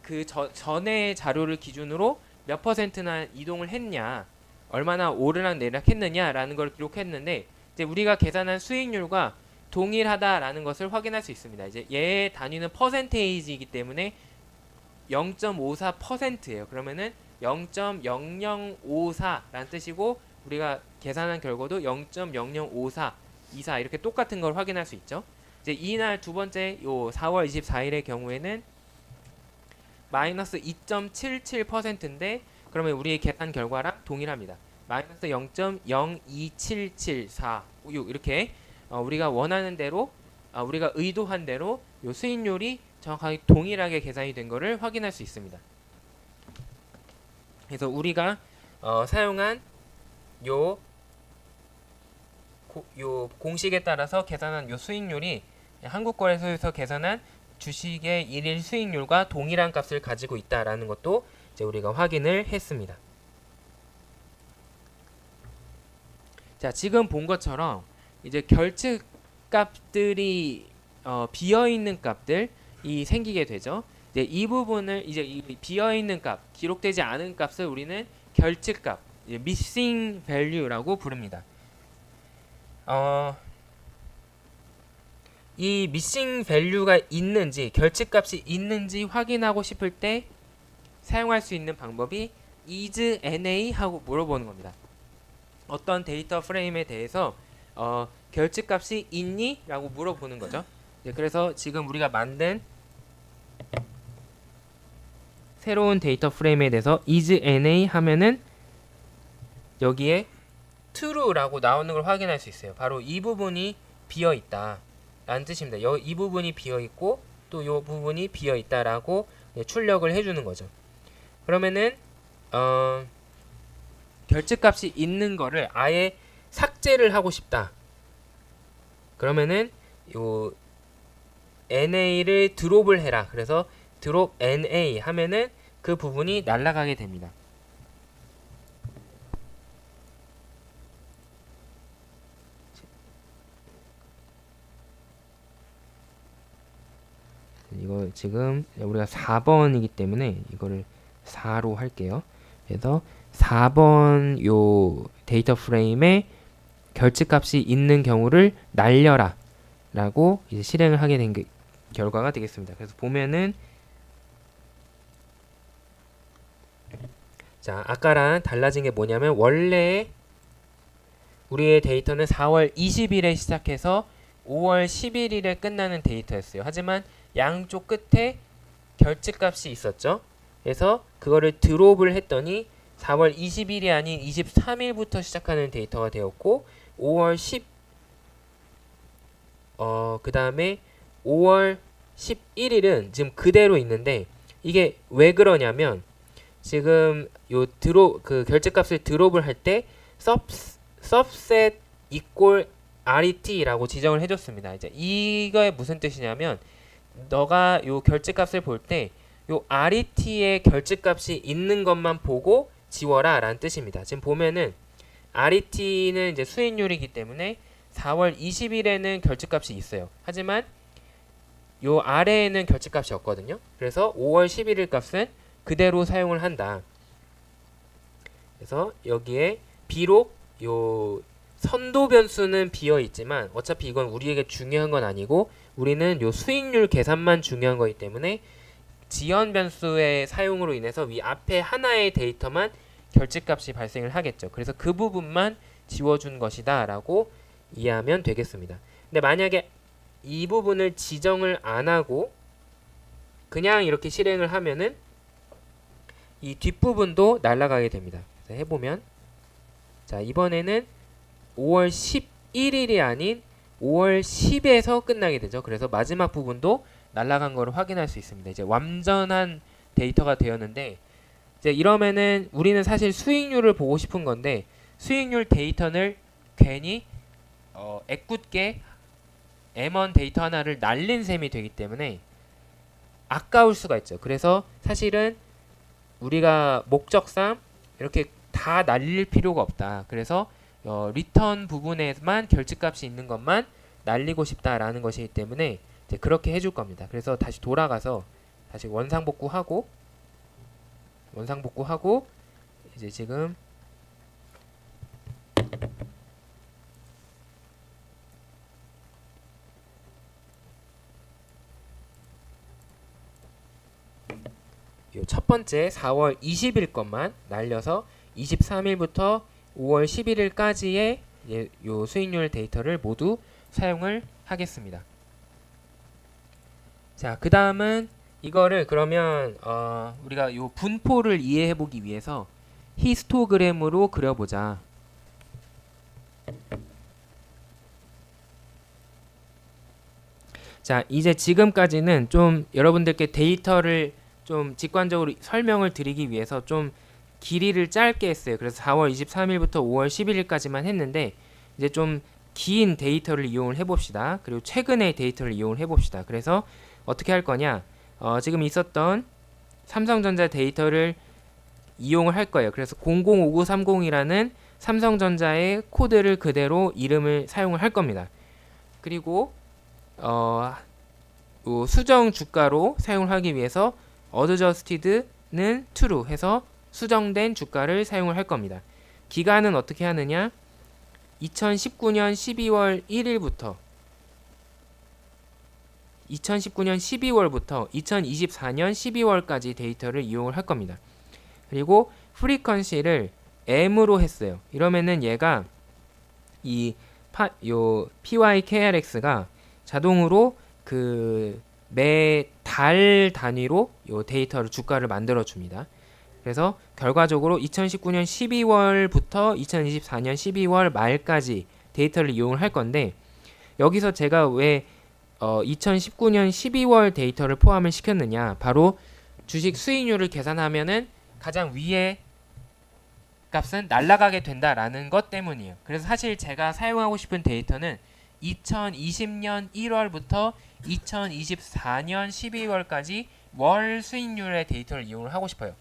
그 전의 자료를 기준으로 몇 퍼센트나 이동을 했냐, 얼마나 오르락 내리락 했느냐라는 걸 기록했는데 이제 우리가 계산한 수익률과 동일하다라는 것을 확인할 수 있습니다. 이제 얘의 단위는 퍼센테이지이기 때문에 0.54%예요. 그러면은 0.0054라는 뜻이고 우리가 계산한 결과도 0.0054 24 이렇게 똑같은 걸 확인할 수 있죠. 이제 이날 두 번째 요 4월 24일의 경우에는 마이너스 2.77%인데 그러면 우리의 계산 결과랑 동일합니다. 마이너스 0.02774 이렇게 우리가 원하는 대로 우리가 의도한 대로 요 수익률이 정확하게 동일하게 계산이 된 것을 확인할 수 있습니다. 그래서 우리가 사용한 요 공식에 따라서 계산한 요 수익률이 한국거래소에서 계산한 주식의 일일 수익률과 동일한 값을 가지고 있다라는 것도 이제 우리가 확인을 했습니다. 자, 지금 본 것처럼 이제 결측 값들이 비어 있는 값들이 생기게 되죠. 이제 이 부분을 이제 이 비어 있는 값, 기록되지 않은 값을 우리는 결측 값, missing value라고 부릅니다. 이 missing value가 있는지, 결측 값이 있는지 확인하고 싶을 때 사용할 수 있는 방법이 is NA 하고 물어보는 겁니다. 어떤 데이터 프레임에 대해서 결측 값이 있니? 라고 물어보는 거죠. 네, 그래서 지금 우리가 만든 새로운 데이터 프레임에 대해서 is NA 하면은 여기에 true라고 나오는 걸 확인할 수 있어요. 바로 이 부분이 비어 있다 라는 뜻입니다. 이 부분이 비어 있고 또 이 부분이 비어 있다라고 출력을 해주는 거죠. 그러면은 결측값이 있는 거를 아예 삭제를 하고 싶다. 그러면은 요 NA를 드롭을 해라. 그래서 드롭 NA 하면은 그 부분이 날아가게 됩니다. 이거 지금 우리가 4번이기 때문에 이거를 4로 할게요. 그래서 4번 요 데이터 프레임에 결측값이 있는 경우를 날려라 라고 이제 실행을 하게 된 결과가 되겠습니다. 그래서 보면은 자, 아까랑 달라진 게 뭐냐면 원래 우리의 데이터는 4월 20일에 시작해서 5월 11일에 끝나는 데이터였어요. 하지만 양쪽 끝에 결측값이 있었죠. 그래서 그거를 드롭을 했더니 4월 20일이 아닌 23일부터 시작하는 데이터가 되었고 5월 10 그 다음에 5월 11일은 지금 그대로 있는데 이게 왜 그러냐면 지금 요 그 결측값을 드롭을 할 때 subset equal RET라고 지정을 해줬습니다. 이제 이거의 무슨 뜻이냐면 너가 요 결측값을 볼 때 요 RET의 결측값이 있는 것만 보고 지워라 라는 뜻입니다. 지금 보면은 RET는 이제 수익률이기 때문에 4월 20일에는 결측값이 있어요. 하지만 요 아래에는 결측값이 없거든요. 그래서 5월 11일 값은 그대로 사용을 한다. 그래서 여기에 비록 요 선도 변수는 비어 있지만 어차피 이건 우리에게 중요한 건 아니고 우리는 요 수익률 계산만 중요한 거기 때문에 지연 변수의 사용으로 인해서 위 앞에 하나의 데이터만 결집값이 발생을 하겠죠. 그래서 그 부분만 지워준 것이다 라고 이해하면 되겠습니다. 근데 만약에 이 부분을 지정을 안 하고 그냥 이렇게 실행을 하면은 이 뒷부분도 날아가게 됩니다. 그래서 해보면, 자, 이번에는 5월 11일이 아닌 5월 10에서 끝나게 되죠. 그래서 마지막 부분도 날아간 거를 확인할 수 있습니다. 이제 완전한 데이터가 되었는데, 이제 이러면은 우리는 사실 수익률을 보고 싶은 건데, 수익률 데이터를 괜히 애꿎게 M1 데이터 하나를 날린 셈이 되기 때문에 아까울 수가 있죠. 그래서 사실은 우리가 목적상 이렇게 다 날릴 필요가 없다. 그래서 리턴 부분에만 결집값이 있는 것만 날리고 싶다라는 것이기 때문에 이제 그렇게 해줄 겁니다. 그래서 다시 돌아가서 다시 원상복구하고 이제 지금 요 첫 번째 4월 20일 것만 날려서 23일부터 5월 11일까지의 요 수익률 데이터를 모두 사용을 하겠습니다. 자, 그 다음은 이거를 그러면 우리가 요 분포를 이해해 보기 위해서 히스토그램으로 그려보자. 자, 이제 지금까지는 좀 여러분들께 데이터를 좀 직관적으로 설명을 드리기 위해서 좀 길이를 짧게 했어요. 그래서 4월 23일부터 5월 11일까지만 했는데, 이제 좀 긴 데이터를 이용을 해봅시다. 그리고 최근의 데이터를 이용을 해봅시다. 그래서 어떻게 할 거냐, 지금 있었던 삼성전자 데이터를 이용을 할 거예요. 그래서 005930이라는 삼성전자의 코드를 그대로 이름을 사용을 할 겁니다. 그리고 수정 주가로 사용을 하기 위해서 adjusted는 true 해서 수정된 주가를 사용을 할 겁니다. 기간은 어떻게 하느냐, 2019년 12월 1일부터 2024년 12월까지 데이터를 이용을 할 겁니다. 그리고 프리퀀시를 m으로 했어요. 이러면은 얘가 요 PYKRX가 자동으로 그 매 달 단위로 요 데이터를 주가를 만들어 줍니다. 그래서 결과적으로 2019년 12월부터 2024년 12월 말까지 데이터를 이용을 할 건데, 여기서 제가 왜 2019년 12월 데이터를 포함을 시켰느냐, 바로 주식 수익률을 계산하면은 가장 위에 값은 날아가게 된다라는 것 때문이에요. 그래서 사실 제가 사용하고 싶은 데이터는 2020년 1월부터 2024년 12월까지 월 수익률의 데이터를 이용을 하고 싶어요.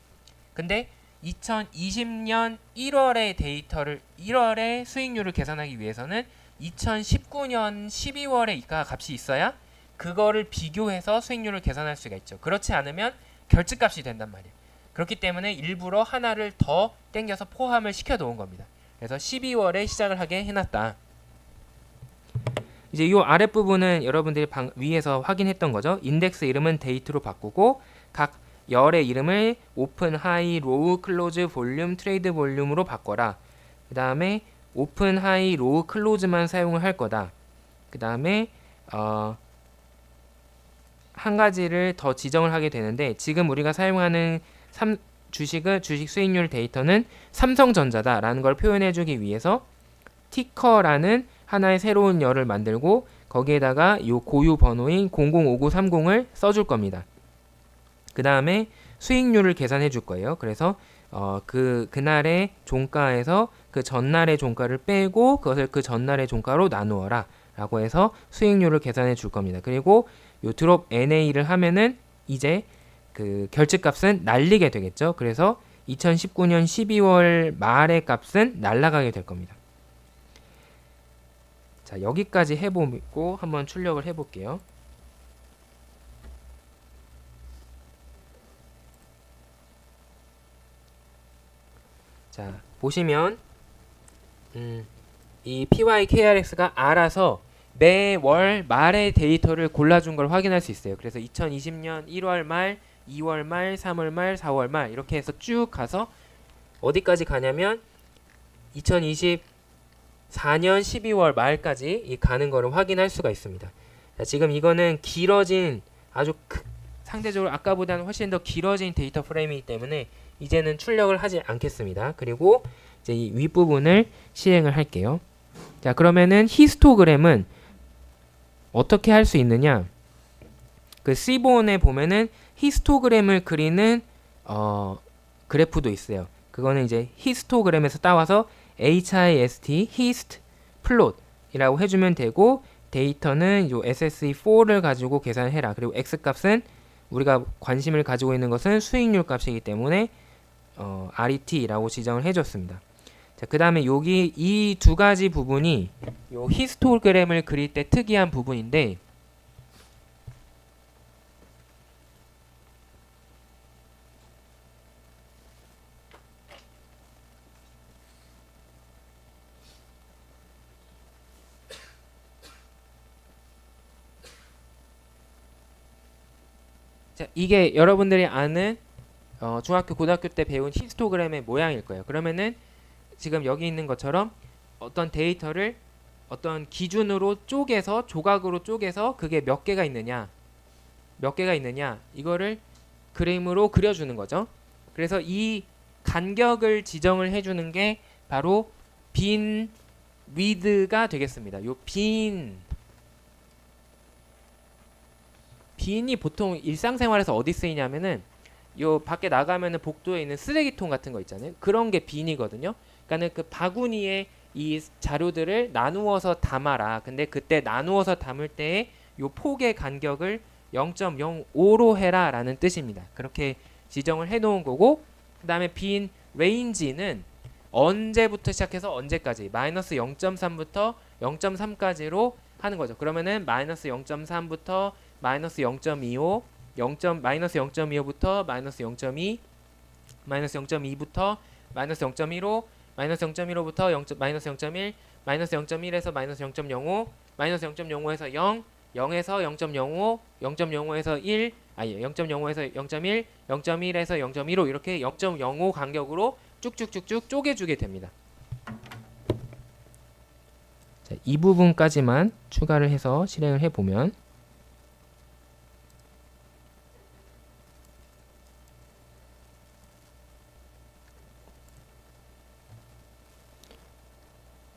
근데 2020년 1월의 수익률을 계산하기 위해서는 2019년 12월에 이가 값이 있어야 그거를 비교해서 수익률을 계산할 수가 있죠. 그렇지 않으면 결집값이 된단 말이에요. 그렇기 때문에 일부러 하나를 더 땡겨서 포함을 시켜 놓은 겁니다. 그래서 12월에 시작을 하게 해놨다. 이제 이 아랫부분은 여러분들이 위에서 확인했던 거죠. 인덱스 이름은 데이트로 바꾸고 각 열의 이름을 오픈, 하이, 로우, 클로즈, 볼륨, 트레이드 볼륨으로 바꿔라. 그 다음에 오픈, 하이, 로우, 클로즈만 사용을 할 거다. 그 다음에 한 가지를 더 지정을 하게 되는데, 지금 우리가 사용하는 주식 수익률 데이터는 삼성전자다라는 걸 표현해주기 위해서 티커라는 하나의 새로운 열을 만들고 거기에다가 이 고유 번호인 005930을 써줄 겁니다. 그 다음에 수익률을 계산해 줄 거예요. 그래서 그날의 종가에서 그 전날의 종가를 빼고 그것을 그 전날의 종가로 나누어라 라고 해서 수익률을 계산해 줄 겁니다. 그리고 요 드롭 NA를 하면은 이제 그 결집값은 날리게 되겠죠. 그래서 2019년 12월 말의 값은 날아가게 될 겁니다. 자, 여기까지 해보고 한번 출력을 해볼게요. 자, 보시면 이 PYKRX가 알아서 매월 말의 데이터를 골라준 걸 확인할 수 있어요. 그래서 2020년 1월 말, 2월 말, 3월 말, 4월 말 이렇게 해서 쭉 가서 어디까지 가냐면 2024년 12월 말까지 이 가는 거를 확인할 수가 있습니다. 자, 지금 이거는 길어진 아주 상대적으로 아까보다는 훨씬 더 길어진 데이터 프레임이기 때문에 이제는 출력을 하지 않겠습니다. 그리고 이제 이 윗부분을 실행을 할게요. 자, 그러면은 히스토그램은 어떻게 할 수 있느냐? 그 C본에 보면은 히스토그램을 그리는 그래프도 있어요. 그거는 이제 히스토그램에서 따와서 HIST, hist, plot이라고 해주면 되고 데이터는 요 SSE4를 가지고 계산해라. 그리고 X값은 우리가 관심을 가지고 있는 것은 수익률 값이기 때문에 RET라고 지정을 해줬습니다. 자, 그 다음에 여기 이 두 가지 부분이 요 히스토그램을 그릴 때 특이한 부분인데 자, 이게 여러분들이 아는 중학교, 고등학교 때 배운 히스토그램의 모양일 거예요. 그러면은 지금 여기 있는 것처럼 어떤 데이터를 어떤 기준으로 쪼개서 조각으로 쪼개서 그게 몇 개가 있느냐 이거를 그림으로 그려주는 거죠. 그래서 이 간격을 지정을 해주는 게 바로 빈 위드가 되겠습니다. 요 빈이 보통 일상생활에서 어디 쓰이냐면은 요 밖에 나가면은 복도에 있는 쓰레기통 같은 거 있잖아요. 그런 게 빈이거든요. 그러니까는 그 바구니에 이 자료들을 나누어서 담아라. 근데 그때 나누어서 담을 때의 요 폭의 간격을 0.05로 해라 라는 뜻입니다. 그렇게 지정을 해 놓은 거고, 그 다음에 빈 레인지는 언제부터 시작해서 언제까지 마이너스 0.3부터 0.3까지로 하는 거죠. 그러면은 마이너스 0.3부터 마이너스 0.25 마이너스 0.25부터 마이너스 0.2 마이너스 0.2부터 마이너스 0.15 마이너스 0.15부터 마이너스 0.1 마이너스 0.1에서 마이너스 0.05 마이너스 0.05에서 0 0에서 0.05 0.05에서 1 0.05에서 0.1 0.1에서 0.15 이렇게 0.05 간격으로 쭉쭉쭉쭉 쪼개주게 됩니다. 자, 이 부분까지만 추가를 해서 실행을 해보면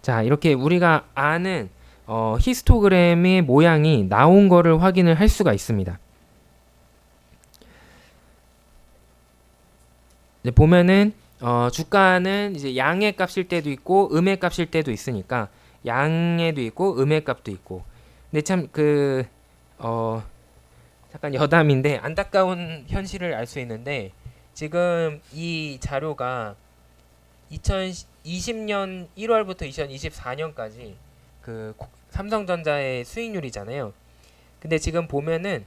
자, 이렇게 우리가 아는 히스토그램의 모양이 나온 거를 확인을 할 수가 있습니다. 이제 보면은 주가는 이제 양의 값일 때도 있고 음의 값일 때도 있으니까 양에도 있고 음의 값도 있고. 근데 참 잠깐 여담인데 안타까운 현실을 알 수 있는데 지금 이 자료가 2020년 1월부터 2024년까지 그 삼성전자의 수익률이잖아요. 근데 지금 보면은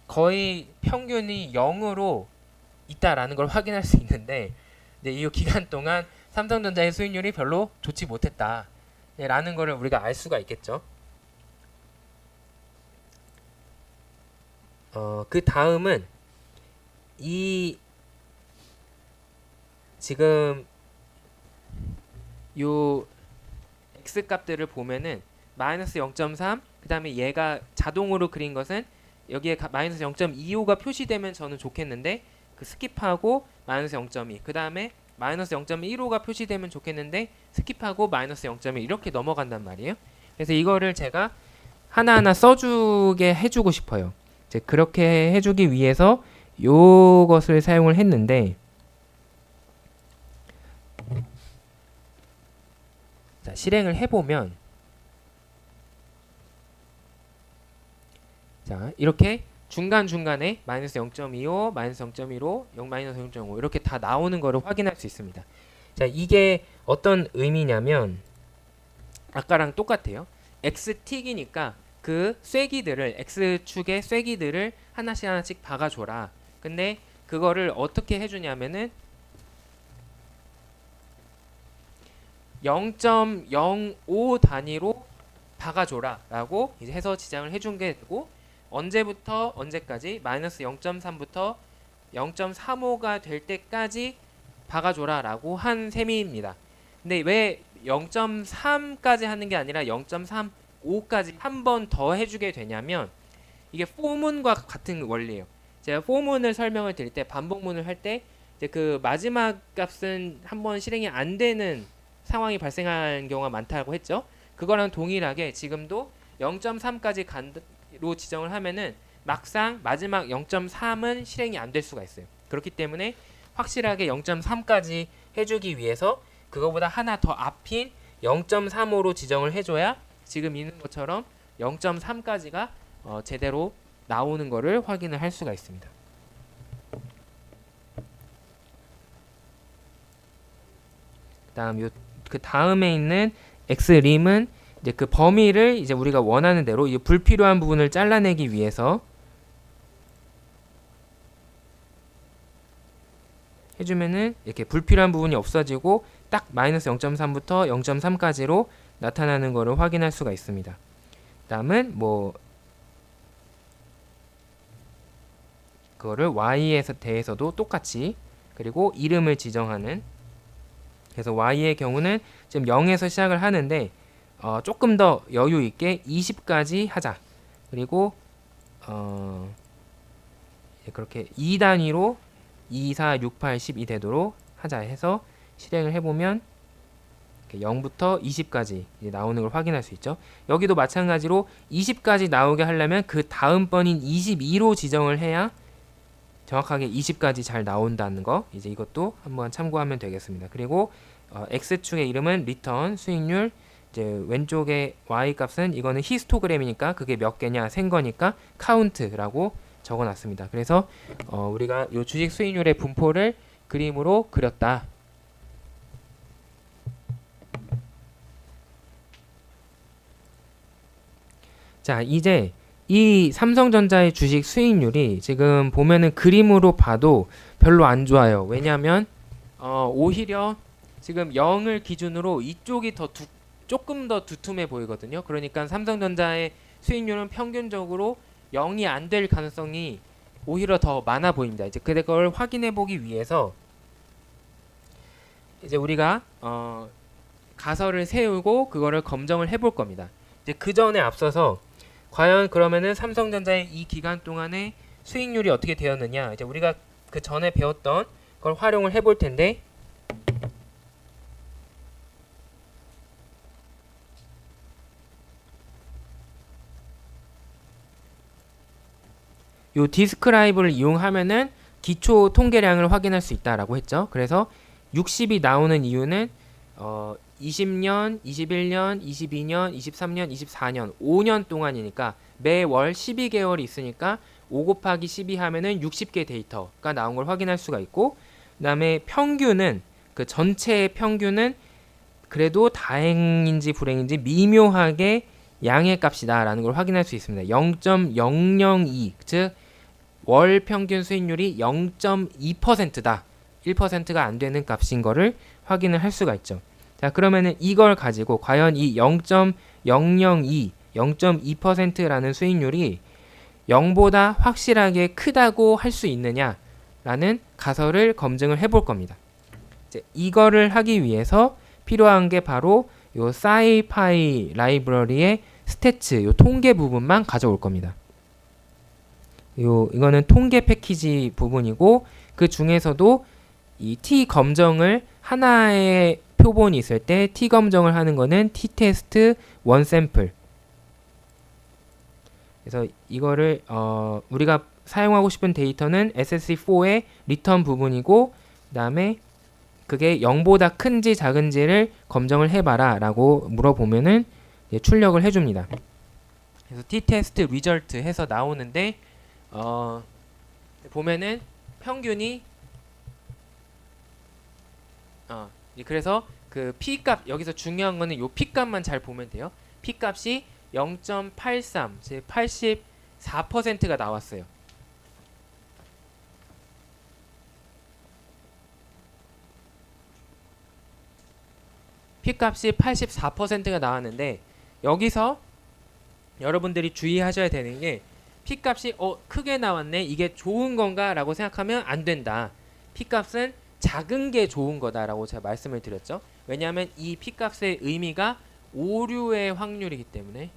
거의 평균이 0으로 있다라는 걸 확인할 수 있는데 이 기간 동안 삼성전자의 수익률이 별로 좋지 못했다라는 거를 우리가 알 수가 있겠죠. 그 다음은 이 지금 요 x 값들을 보면은 마이너스 0.3 그 다음에 얘가 자동으로 그린 것은 여기에 마이너스 0.25가 표시되면 저는 좋겠는데 그 스킵하고 마이너스 0.2 그 다음에 마이너스 0.15가 표시되면 좋겠는데 스킵하고 마이너스 0.1 이렇게 넘어간단 말이에요. 그래서 이거를 제가 하나하나 써주게 해주고 싶어요. 이제 그렇게 해주기 위해서 요것을 사용을 했는데 자, 실행을 해보면 자, 이렇게 중간중간에 마이너스 0.25, 마이너스 0.15, 0, 마이너스 0.5 이렇게 다 나오는 거를 확인할 수 있습니다. 자, 이게 어떤 의미냐면 아까랑 똑같아요. x틱이니까 그 쐐기들을 x축의 쐐기들을 하나씩 박아줘라. 근데 그거를 어떻게 해주냐면은 0.05 단위로 박아줘라 라고 이제 해서 지정을 해준 게 되고 언제부터 언제까지 마이너스 0.3부터 0.35가 될 때까지 박아줘라 라고 한 셈입니다. 근데 왜 0.3까지 하는 게 아니라 0.35까지 한 번 더 해주게 되냐면 이게 포문과 같은 원리예요. 제가 포문을 설명을 드릴 때 반복문을 할 때 이제 그 마지막 값은 한 번 실행이 안 되는 상황이 발생하는 경우가 많다고 했죠. 그거랑 동일하게 지금도 0.3까지 간로 지정을 하면은 막상 마지막 0.3은 실행이 안 될 수가 있어요. 그렇기 때문에 확실하게 0.3까지 해주기 위해서 그거보다 하나 더 앞인 0.35로 지정을 해줘야 지금 있는 것처럼 0.3까지가 제대로 나오는 거를 확인을 할 수가 있습니다. 그다음 그 다음에 있는 x림은 이제 그 범위를 이제 우리가 원하는 대로 이 불필요한 부분을 잘라내기 위해서 해주면은 이렇게 불필요한 부분이 없어지고 딱 마이너스 0.3부터 0.3까지로 나타나는 거를 확인할 수가 있습니다. 다음은 뭐 그거를 y에 대해서도 똑같이 그리고 이름을 지정하는 그래서 y의 경우는 지금 0에서 시작을 하는데 조금 더 여유 있게 20까지 하자. 그리고 그렇게 2단위로 2, 4, 6, 8, 12 되도록 하자 해서 실행을 해보면 0부터 20까지 나오는 걸 확인할 수 있죠. 여기도 마찬가지로 20까지 나오게 하려면 그 다음번인 22로 지정을 해야 정확하게 20까지 잘 나온다는 거 이제 이것도 한번 참고하면 되겠습니다. 그리고 x축의 이름은 return 수익률 이제 왼쪽에 y 값은 이거는 히스토그램이니까 그게 몇 개냐 센 거니까 count라고 적어놨습니다. 그래서 우리가 요 주식 수익률의 분포를 그림으로 그렸다. 자 이제 이 삼성전자의 주식 수익률이 지금 보면은 그림으로 봐도 별로 안 좋아요. 왜냐하면 오히려 지금 0을 기준으로 이쪽이 조금 더 두툼해 보이거든요. 그러니까 삼성전자의 수익률은 평균적으로 0이 안 될 가능성이 오히려 더 많아 보입니다. 이제 그걸 확인해 보기 위해서 이제 우리가 가설을 세우고 그거를 검증을 해볼 겁니다. 이제 그 전에 앞서서 과연 그러면은 삼성전자의 이 기간 동안에 수익률이 어떻게 되었느냐 이제 우리가 그 전에 배웠던 걸 활용을 해볼 텐데 요 디스크라이브를 이용하면은 기초 통계량을 확인할 수 있다라고 했죠. 그래서 60이 나오는 이유는 20년, 21년, 22년, 23년, 24년 5년 동안이니까 매월 12개월이 있으니까 5 곱하기 12 하면은 60개 데이터가 나온 걸 확인할 수가 있고 그다음에 평균은 그 전체의 평균은 그래도 다행인지 불행인지 미묘하게 양의 값이다라는 걸 확인할 수 있습니다. 0.002 즉 월 평균 수익률이 0.2%다. 1%가 안 되는 값인 거를 확인을 할 수가 있죠. 자, 그러면은 이걸 가지고 과연 이 0.002, 0.2%라는 수익률이 0보다 확실하게 크다고 할 수 있느냐라는 가설을 검증을 해볼 겁니다. 이제 이거를 하기 위해서 필요한 게 바로 요 SciPy 라이브러리의 스태츠, 요 통계 부분만 가져올 겁니다. 이거는 통계 패키지 부분이고 그 중에서도 이 t 검정을 하나의 표본이 있을 때 t 검정을 하는 거는 t-테스트 원 샘플. 그래서 이거를 우리가 사용하고 싶은 데이터는 SSC4의 리턴 부분이고 그다음에 그게 0보다 큰지 작은지를 검정을 해봐라 라고 물어보면은 출력을 해줍니다. 그래서 t-테스트 리절트 해서 나오는데 보면은 평균이 그래서 그 P값 여기서 중요한 거는 요 P값만 잘 보면 돼요. P값이 0.83 즉 84%가 나왔어요. P값이 84%가 나왔는데 여기서 여러분들이 주의하셔야 되는 게 P값이 크게 나왔네, 이게 좋은 건가 라고 생각하면 안 된다. P값은 작은 게 좋은 거다라고 제가 말씀을 드렸죠. 왜냐하면 이 P값의 의미가 오류의 확률이기 때문에,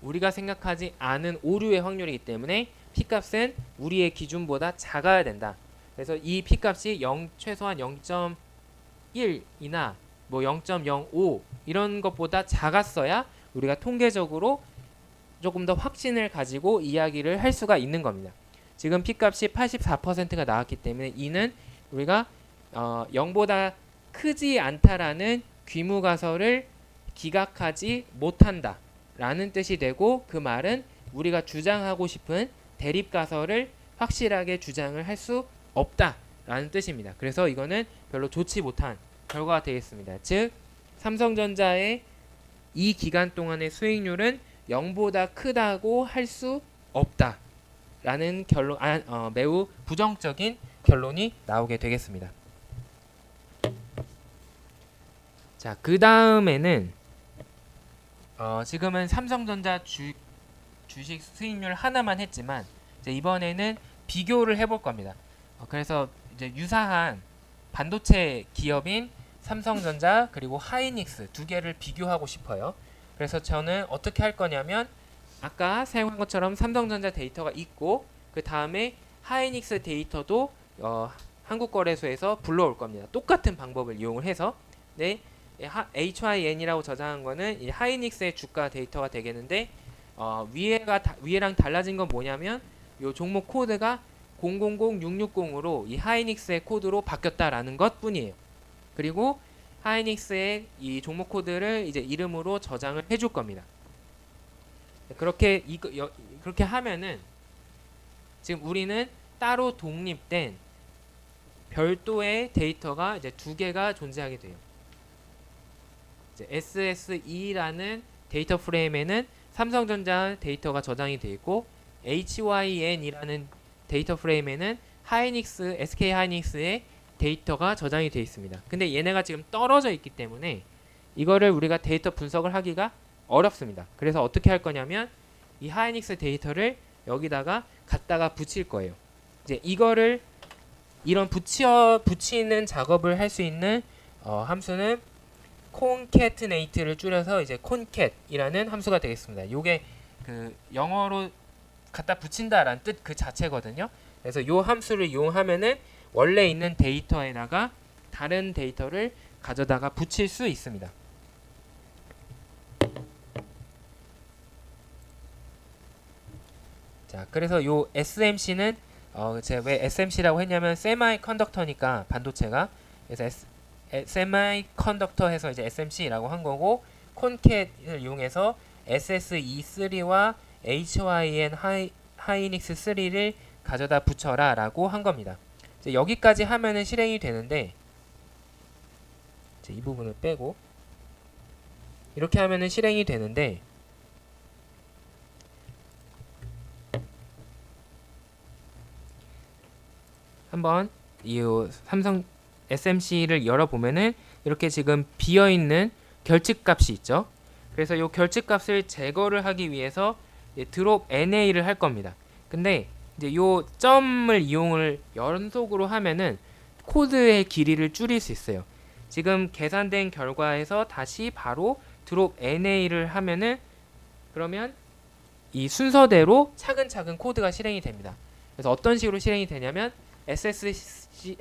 우리가 생각하지 않은 오류의 확률이기 때문에 P값은 우리의 기준보다 작아야 된다. 그래서 이 P값이 최소한 0.1이나 뭐 0.05 이런 것보다 작았어야 우리가 통계적으로 조금 더 확신을 가지고 이야기를 할 수가 있는 겁니다. 지금 P값이 84%가 나왔기 때문에 이는 우리가 0보다 크지 않다라는 귀무가설을 기각하지 못한다 라는 뜻이 되고, 그 말은 우리가 주장하고 싶은 대립가설을 확실하게 주장을 할 수 없다 라는 뜻입니다. 그래서 이거는 별로 좋지 못한 결과가 되겠습니다. 즉 삼성전자의 이 기간 동안의 수익률은 0보다 크다고 할 수 없다 라는 결론, 매우 부정적인 결론이 나오게 되겠습니다. 자, 그 다음에는 지금은 삼성전자 주식 수익률 하나만 했지만 이제 이번에는 비교를 해볼 겁니다. 그래서 이제 유사한 반도체 기업인 삼성전자 그리고 하이닉스 두 개를 비교하고 싶어요. 그래서 저는 어떻게 할 거냐면, 아까 사용한 것처럼 삼성전자 데이터가 있고 그 다음에 하이닉스 데이터도 한국거래소에서 불러올 겁니다. 똑같은 방법을 이용을 해서. 네, HYN이라고 저장한 거는 이 하이닉스의 주가 데이터가 되겠는데, 위에랑 달라진 건 뭐냐면 요 종목 코드가 000660으로 이 하이닉스의 코드로 바뀌었다라는 것 뿐이에요. 그리고 하이닉스의 이 종목 코드를 이제 이름으로 저장을 해줄 겁니다. 그렇게 그렇게 하면은 지금 우리는 따로 독립된 별도의 데이터가 이제 두 개가 존재하게 돼요. 이제 SSE라는 데이터 프레임에는 삼성전자 데이터가 저장이 되어 있고, HYN이라는 데이터 프레임에는 SK 하이닉스의 데이터가 저장이 되어 있습니다. 근데 얘네가 지금 떨어져 있기 때문에 이거를 우리가 데이터 분석을 하기가 어렵습니다. 그래서 어떻게 할 거냐면 이 하이닉스 데이터를 여기다가 갖다가 붙일 거예요. 이제 이거를 이런 붙이는 작업을 할 수 있는 함수는 concatenate를 줄여서 이제 concat이라는 함수가 되겠습니다. 요게 그 영어로 갖다 붙인다라는 뜻 그 자체거든요. 그래서 요 함수를 이용하면은 원래 있는 데이터에다가 다른 데이터를 가져다가 붙일 수 있습니다. 자, 그래서 요 SMC는 제가 왜 SMC라고 했냐면 세마이 컨덕터니까 반도체가, 그래서 세마이 컨덕터 해서 이제 SMC라고 한 거고, 콘캣을 이용해서 SSE3와 HYN 하이닉스 3를 가져다 붙여라 라고 한 겁니다. 이제 여기까지 하면은 실행이 되는데, 이제 이 부분을 빼고 이렇게 하면은 실행이 되는데, 한번 이 삼성 SMC를 열어보면은 이렇게 지금 비어있는 결집값이 있죠. 그래서 이 결집값을 제거를 하기 위해서 드롭 NA를 할 겁니다. 근데 이제 요 점을 이용을 연속으로 하면은 코드의 길이를 줄일 수 있어요. 지금 계산된 결과에서 다시 바로 드롭 NA를 하면은, 그러면 이 순서대로 차근차근 코드가 실행이 됩니다. 그래서 어떤 식으로 실행이 되냐면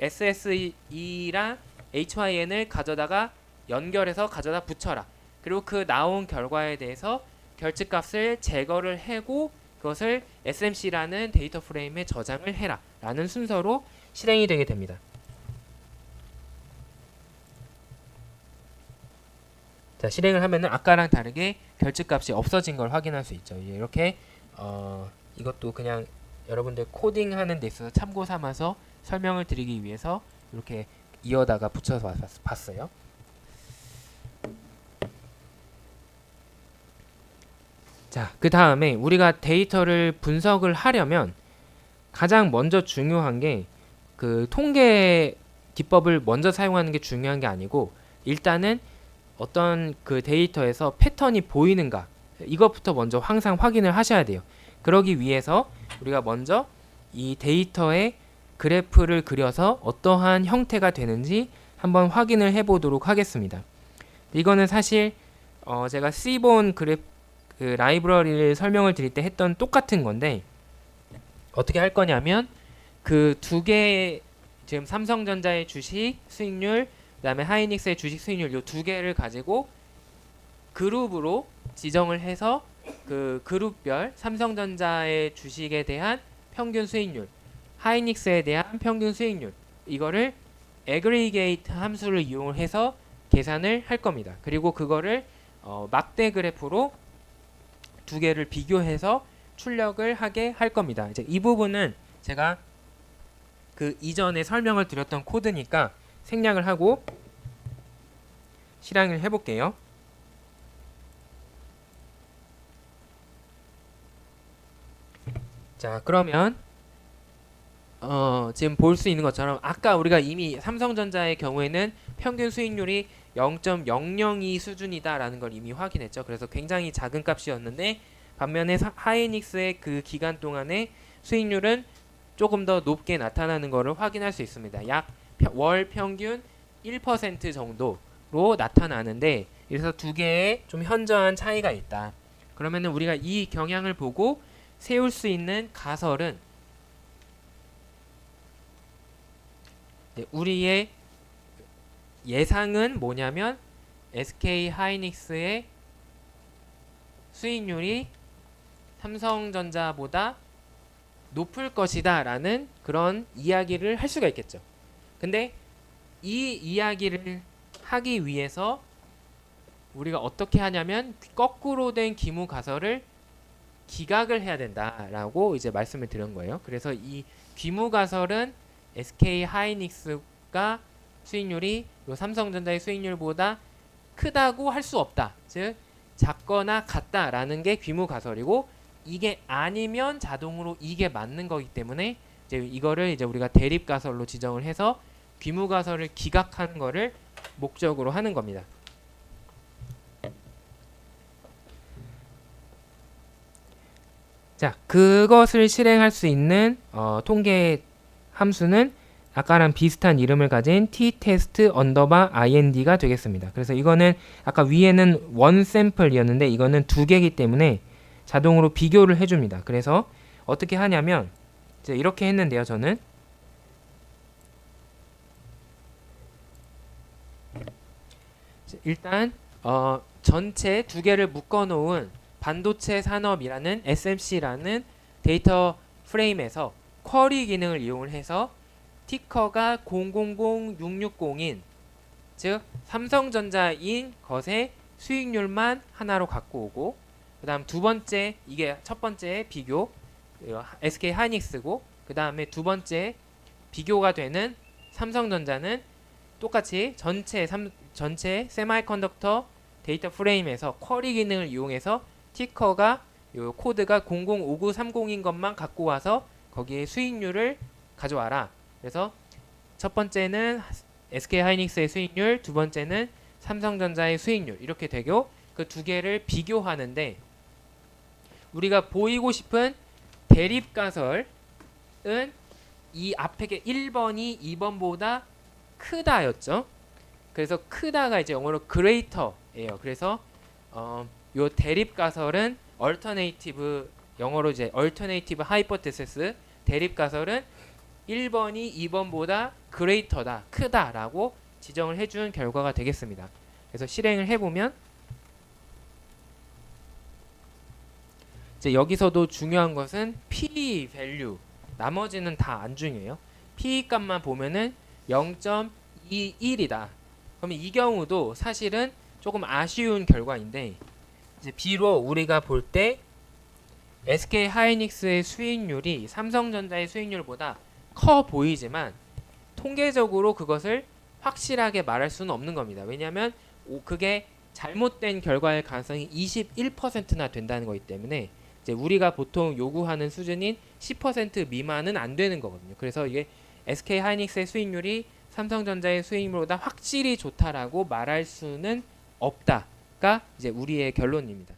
SSE랑 HYN을 가져다가 연결해서 가져다 붙여라. 그리고 그 나온 결과에 대해서 결집값을 제거를 하고 그것을 SMC라는 데이터 프레임에 저장을 해라 라는 순서로 실행이 되게 됩니다. 자, 실행을 하면은 아까랑 다르게 결집값이 없어진 걸 확인할 수 있죠. 이렇게 이것도 그냥 여러분들 코딩하는 데 있어서 참고 삼아서 설명을 드리기 위해서 이렇게 이어다가 붙여서 봤어요. 자, 그 다음에 우리가 데이터를 분석을 하려면 가장 먼저 중요한 게 그 통계 기법을 먼저 사용하는 게 중요한 게 아니고, 일단은 어떤 그 데이터에서 패턴이 보이는가, 이것부터 먼저 항상 확인을 하셔야 돼요. 그러기 위해서 우리가 먼저 이 데이터의 그래프를 그려서 어떠한 형태가 되는지 한번 확인을 해 보도록 하겠습니다. 이거는 사실 제가 C본 그 라이브러리를 설명을 드릴 때 했던 똑같은 건데, 어떻게 할 거냐면 그 두 개의, 지금 삼성전자의 주식 수익률, 그다음에 하이닉스의 주식 수익률, 요 두 개를 가지고 그룹으로 지정을 해서 그 그룹별 삼성전자의 주식에 대한 평균 수익률, 하이닉스에 대한 평균 수익률, 이거를 aggregate 함수를 이용해서 계산을 할 겁니다. 그리고 그거를 막대 그래프로 두 개를 비교해서 출력을 하게 할 겁니다. 이제 이 부분은 제가 그 이전에 설명을 드렸던 코드니까 생략을 하고 실행을 해볼게요. 자, 그러면 지금 볼 수 있는 것처럼 아까 우리가 이미 삼성전자의 경우에는 평균 수익률이 0.002 수준이다라는 걸 이미 확인했죠. 그래서 굉장히 작은 값이었는데, 반면에 하이닉스의 그 기간 동안의 수익률은 조금 더 높게 나타나는 것을 확인할 수 있습니다. 약 월 평균 1% 정도로 나타나는데, 그래서 두 개의 좀 현저한 차이가 있다. 그러면은 우리가 이 경향을 보고 세울 수 있는 가설은, 우리의 예상은 뭐냐면 SK 하이닉스의 수익률이 삼성전자보다 높을 것이다 라는 그런 이야기를 할 수가 있겠죠. 근데 이 이야기를 하기 위해서 우리가 어떻게 하냐면 거꾸로 된 기무가설을 기각을 해야 된다라고 이제 말씀을 드린 거예요. 그래서 이 기무가설은 SK 하이닉스가 수익률이 요 삼성전자의 수익률보다 크다고 할 수 없다. 즉 작거나 같다라는 게 귀무가설이고, 이게 아니면 자동으로 이게 맞는 거기 때문에 이제 이거를 이제 우리가 대립가설로 지정을 해서 귀무가설을 기각하는 거를 목적으로 하는 겁니다. 자, 그것을 실행할 수 있는 통계 함수는 아까랑 비슷한 이름을 가진 t-test_ind가 되겠습니다. 그래서 이거는 아까 위에는 원 샘플이었는데 이거는 두 개이기 때문에 자동으로 비교를 해줍니다. 그래서 어떻게 하냐면 이제 이렇게 했는데요. 저는 일단 전체 두 개를 묶어놓은 반도체 산업이라는 SMC라는 데이터 프레임에서 쿼리 기능을 이용을 해서 티커가 000660인, 즉 삼성전자인 것의 수익률만 하나로 갖고 오고, 그 다음 두 번째, 이게 첫 번째 비교 SK 하이닉스고, 그 다음에 두 번째 비교가 되는 삼성전자는 똑같이 전체 세마이컨덕터 데이터 프레임에서 쿼리 기능을 이용해서 티커가 요 코드가 005930인 것만 갖고 와서 거기에 수익률을 가져와라. 그래서 첫 번째는 SK 하이닉스의 수익률, 두 번째는 삼성전자의 수익률, 이렇게 되고 그 두 개를 비교하는데, 우리가 보이고 싶은 대립가설은 이 앞에 게 1번이 2번보다 크다였죠. 그래서 크다가 이제 영어로 greater예요. 그래서 요 대립가설은 alternative, 영어로 이제 alternative hypothesis, 대립가설은 1번이 2번보다 greater다, 크다라고 지정을 해준 결과가 되겠습니다. 그래서 실행을 해보면 이제 여기서도 중요한 것은 P value, 나머지는 다 안 중요해요. P 값만 보면은 0.21이다. 그러면 이 경우도 사실은 조금 아쉬운 결과인데, 이제 비록 우리가 볼 때 SK 하이닉스의 수익률이 삼성전자의 수익률보다 커 보이지만 통계적으로 그것을 확실하게 말할 수는 없는 겁니다. 왜냐하면 그게 잘못된 결과일 가능성이 21%나 된다는 거기 때문에 이제 우리가 보통 요구하는 수준인 10% 미만은 안 되는 거거든요. 그래서 이게 SK 하이닉스의 수익률이 삼성전자의 수익률보다 확실히 좋다라고 말할 수는 없다가 이제 우리의 결론입니다.